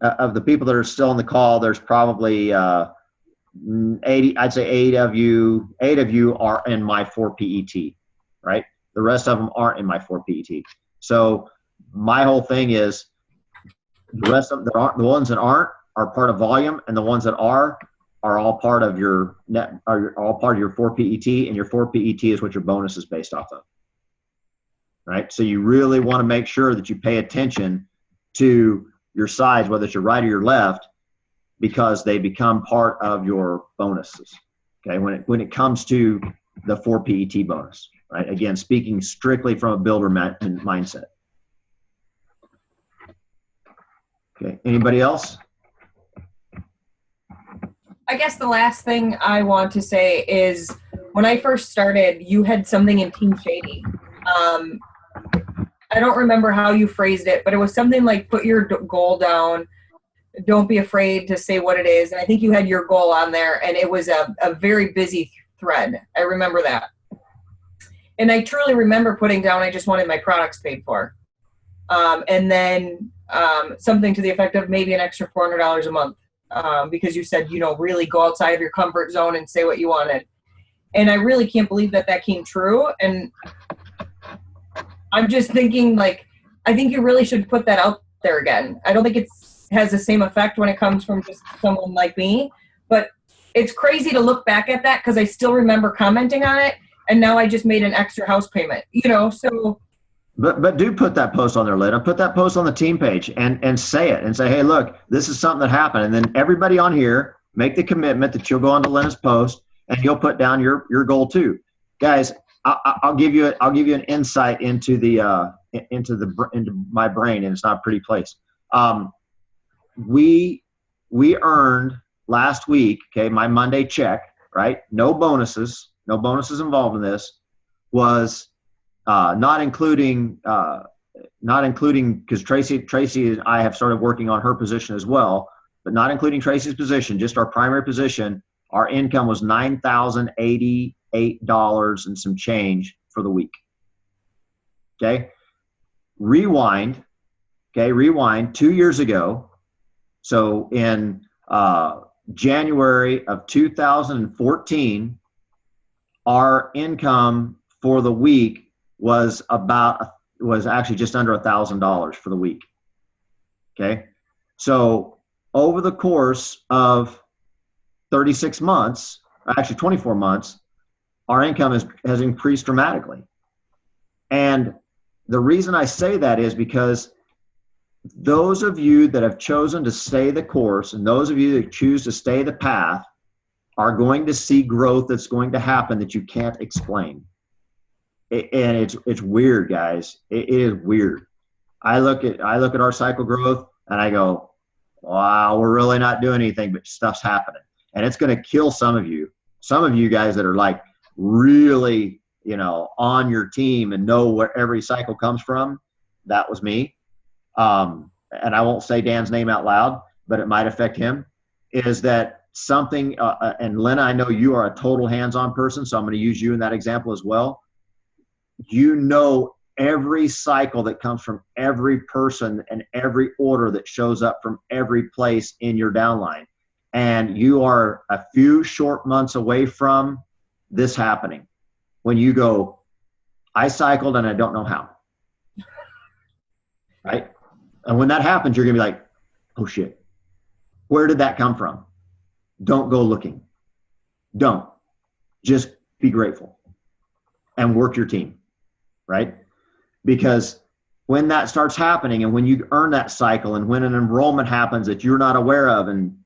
of the people that are still on the call, there's probably 80, I'd say 8 of you are in my 4 PET, right? The rest of them aren't in my 4 PET. So my whole thing is the rest of them that aren't, the ones that aren't are part of volume, and the ones that are all part of your net, are all part of your 4 PET, and your 4 PET is what your bonus is based off of, right? So you really want to make sure that you pay attention to your sides, whether it's your right or your left, because they become part of your bonuses, okay? When it comes to the 4 PET bonus, right? Again, speaking strictly from a builder mindset. Okay, anybody else? I guess the last thing I want to say is when I first started, you had something in Team Shady. I don't remember how you phrased it, but it was something like put your goal down. Don't be afraid to say what it is. And I think you had your goal on there, and it was a very busy thread. I remember that. And I truly remember putting down, I just wanted my products paid for. And then something to the effect of maybe an extra $400 a month. Because you said, really go outside of your comfort zone and say what you wanted. And I really can't believe that came true. And I'm just thinking, I think you really should put that out there again. I don't think it has the same effect when it comes from just someone like me, but it's crazy to look back at that because I still remember commenting on it, and now I just made an extra house payment, so. But do put that post on there, Lena. Put that post on the team page and say it and say, hey, look, this is something that happened. And then everybody on here, make the commitment that you'll go on to Lena's post and you'll put down your goal too. Guys, I'll give you an insight into my brain, and it's not a pretty place. We earned last week, okay, my Monday check, right? No bonuses involved in this, was not including because Tracy and I have started working on her position as well, but not including Tracy's position, just our primary position. Our income was $9,088 and some change for the week. Okay, rewind 2 years ago. So in January of 2014, our income for the week was actually just under $1,000 for the week. Okay. So over the course of 36 months, actually 24 months, our income has increased dramatically. And the reason I say that is because those of you that have chosen to stay the course and those of you that choose to stay the path are going to see growth that's going to happen that you can't explain. And it's weird, guys. It is weird. I look at our cycle growth and I go, wow, we're really not doing anything, but stuff's happening. And it's going to kill some of you guys that are like really, on your team and know where every cycle comes from. That was me. And I won't say Dan's name out loud, but it might affect him, is that something, and Lena, I know you are a total hands-on person, so I'm going to use you in that example as well. Every cycle that comes from every person and every order that shows up from every place in your downline. And you are a few short months away from this happening. When you go, I cycled and I don't know how. Right? And when that happens, you're going to be like, oh shit, where did that come from? Don't go looking. Don't. Just be grateful and work your team, right? Because when that starts happening and when you earn that cycle and when an enrollment happens that you're not aware of, and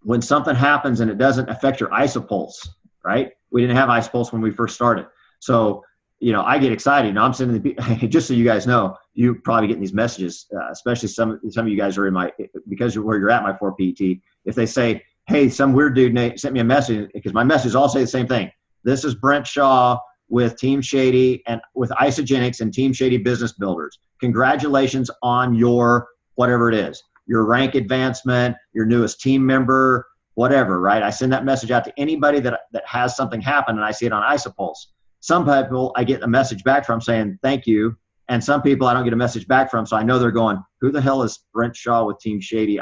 when something happens and it doesn't affect your isopulse, right? We didn't have isopulse when we first started. So, I get excited. Now I'm sending just so you guys know, you probably getting these messages, especially some of you guys are because of where you're at, my 4PT. If they say, hey, some weird dude sent me a message, because my messages all say the same thing. This is Brent Shaw with Team Shady and with Isogenics and Team Shady Business Builders. Congratulations on your whatever it is, your rank advancement, your newest team member, whatever, right? I send that message out to anybody that has something happen and I see it on Isopulse. Some people I get a message back from saying thank you, and some people I don't get a message back from, so I know they're going, who the hell is Brent Shaw with Team Shady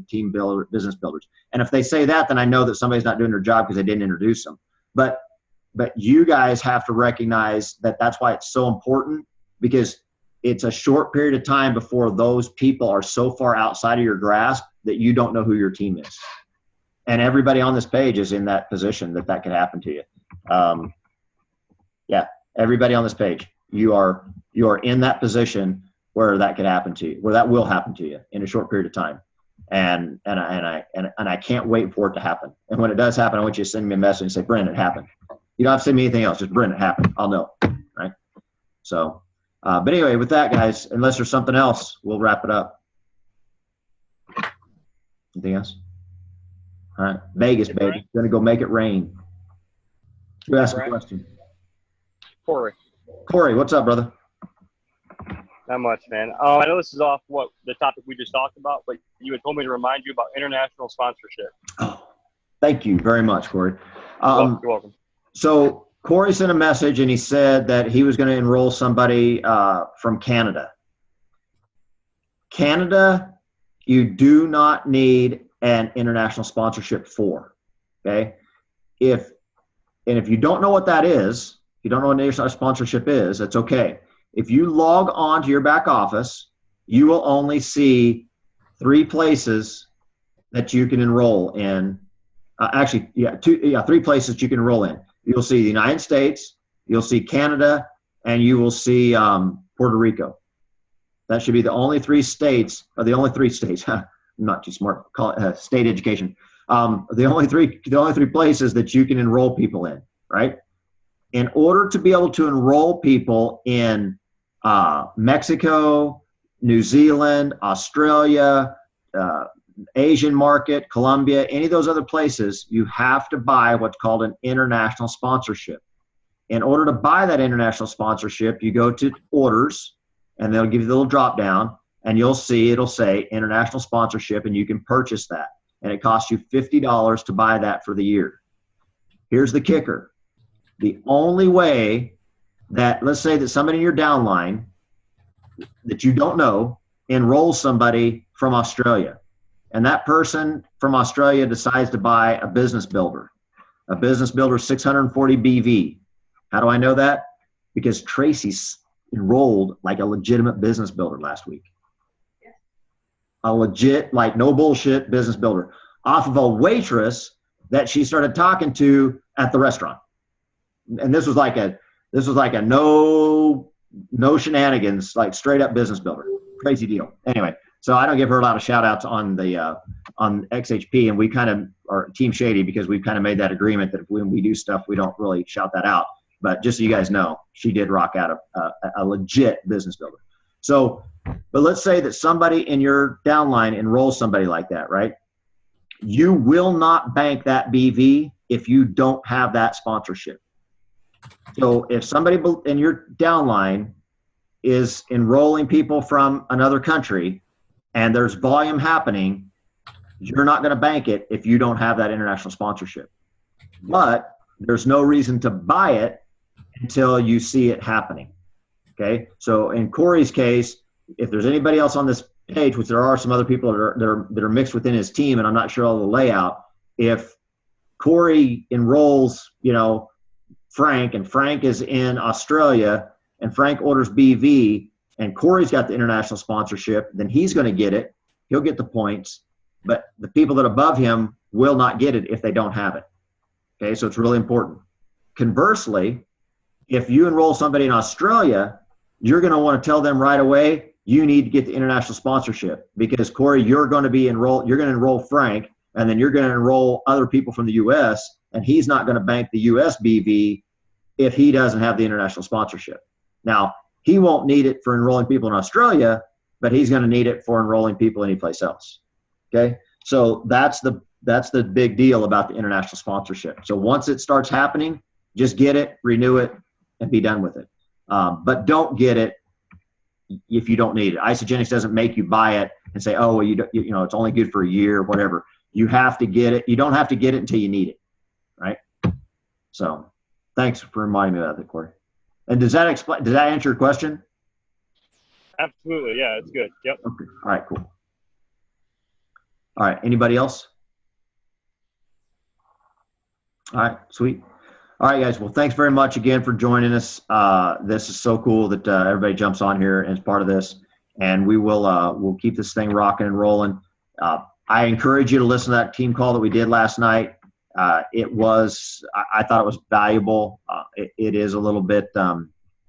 Team Builder Business Builders? And if they say that, then I know that somebody's not doing their job because they didn't introduce them. But you guys have to recognize that that's why it's so important, because it's a short period of time before those people are so far outside of your grasp that you don't know who your team is. And everybody on this page is in that position that could happen to you. Everybody on this page, you are in that position where that could happen to you, where that will happen to you in a short period of time. And I can't wait for it to happen. And when it does happen, I want you to send me a message and say, Brent, it happened. You don't have to send me anything else. Just Brent, it happened. I'll know. Right. So, but anyway, with that, guys, unless there's something else, we'll wrap it up. Anything else? All right. Vegas, Hey, baby. Brent. Gonna go make it rain. Who asked a Brent. question? Corey, what's up, brother? not much, man. I know this is off what the topic we just talked about, but you had told me to remind you about international sponsorship. Oh, thank you very much, Corey. You're welcome. So Corey sent a message and he said that he was going to enroll somebody from Canada. Canada, you do not need an international sponsorship for, okay? If you don't know what that is, if you don't know what international sponsorship is, that's okay. If you log on to your back office, you will only see 3 places that you can enroll in. Three places you can enroll in. You'll see the United States, you'll see Canada, and you will see Puerto Rico. That should be the only 3 states, or the only 3 states. I'm not too smart. Call it state education. The only three places that you can enroll people in, right? In order to be able to enroll people in Mexico, New Zealand, Australia, Asian market, Colombia, any of those other places, you have to buy what's called an international sponsorship. In order to buy that international sponsorship, you go to orders, and they'll give you the little drop down, and you'll see it'll say international sponsorship, and you can purchase that. And it costs you $50 to buy that for the year. Here's the kicker. The only way that, let's say that somebody in your downline that you don't know enrolls somebody from Australia, and that person from Australia decides to buy a business builder 640 BV. How do I know that? Because Tracy's enrolled like a legitimate business builder last week. A legit, like no bullshit business builder off of a waitress that she started talking to at the restaurant. and this was like a no shenanigans, like straight up business builder. Crazy deal. Anyway, so I don't give her a lot of shout outs on the on XHP, and we kind of are Team Shady because we've kind of made that agreement that when we do stuff, we don't really shout that out. But just so you guys know, she did rock out a legit business builder. So, but let's say that somebody in your downline enrolls somebody like that, right? You will not bank that BV if you don't have that sponsorship. So if somebody in your downline is enrolling people from another country and there's volume happening, you're not going to bank it if you don't have that international sponsorship. But there's no reason to buy it until you see it happening. Okay. So in Corey's case, if there's anybody else on this page, which there are some other people that are mixed within his team, and I'm not sure all the layout, if Corey enrolls, Frank, and Frank is in Australia, and Frank orders BV, and Corey's got the international sponsorship, then he's going to get it. He'll get the points, but the people that are above him will not get it if they don't have it. Okay, so it's really important. Conversely, if you enroll somebody in Australia, you're going to want to tell them right away, you need to get the international sponsorship, because Corey, you're going to enroll Frank, and then you're going to enroll other people from the U.S., and he's not going to bank the U.S. BV if he doesn't have the international sponsorship. Now, he won't need it for enrolling people in Australia, but he's going to need it for enrolling people anyplace else. Okay, so that's the big deal about the international sponsorship. So once it starts happening, just get it, renew it, and be done with it. But don't get it if you don't need it. Isagenix doesn't make you buy it and say, oh, well, it's only good for a year or whatever. You have to get it. You don't have to get it until you need it, right? So thanks for reminding me of that, Corey. And does that answer your question? Absolutely. Yeah, it's good. Yep. Okay. All right, cool. All right. Anybody else? All right, sweet. All right, guys. Well, thanks very much again for joining us. This is so cool that everybody jumps on here and is part of this, and we'll keep this thing rocking and rolling. I encourage you to listen to that team call that we did last night. I thought it was valuable. It is a little bit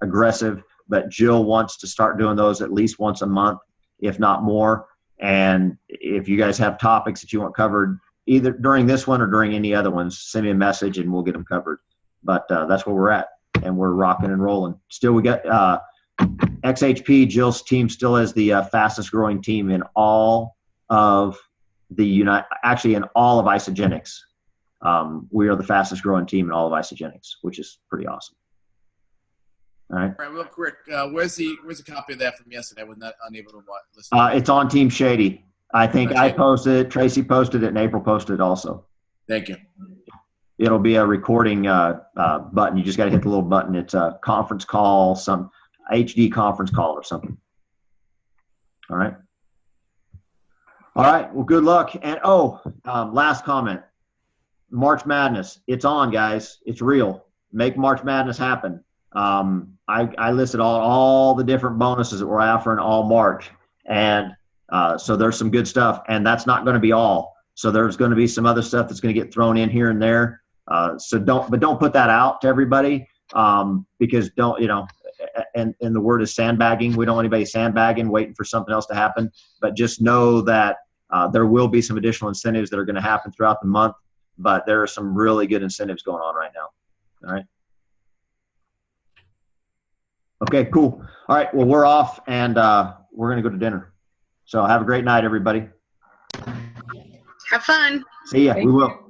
aggressive, but Jill wants to start doing those at least once a month, if not more. And if you guys have topics that you want covered, either during this one or during any other ones, send me a message and we'll get them covered. But that's where we're at, and we're rocking and rolling. Still, we got XHP. Jill's team still is the fastest growing team in all of in all of Isagenix. We are the fastest growing team in all of Isagenix, which is pretty awesome. All right. All right, real quick. Where's the copy of that from yesterday? I was not unable to listen. It's on Team Shady. I think I posted it. Tracy posted it, and April posted it also. Thank you. It'll be a recording button. You just got to hit the little button. It's a conference call, some HD conference call or something. All right. All right. Well, good luck. And last comment. March Madness. It's on, guys. It's real. Make March Madness happen. I listed all the different bonuses that we're offering all March, and so there's some good stuff, and that's not going to be all. So there's going to be some other stuff that's going to get thrown in here and there. So don't put that out to everybody, because and the word is sandbagging. We don't want anybody sandbagging, waiting for something else to happen. But just know that there will be some additional incentives that are going to happen throughout the month. But there are some really good incentives going on right now. All right. Okay, cool. All right. Well, we're off, and we're going to go to dinner. So have a great night, everybody. Have fun. See ya. We will.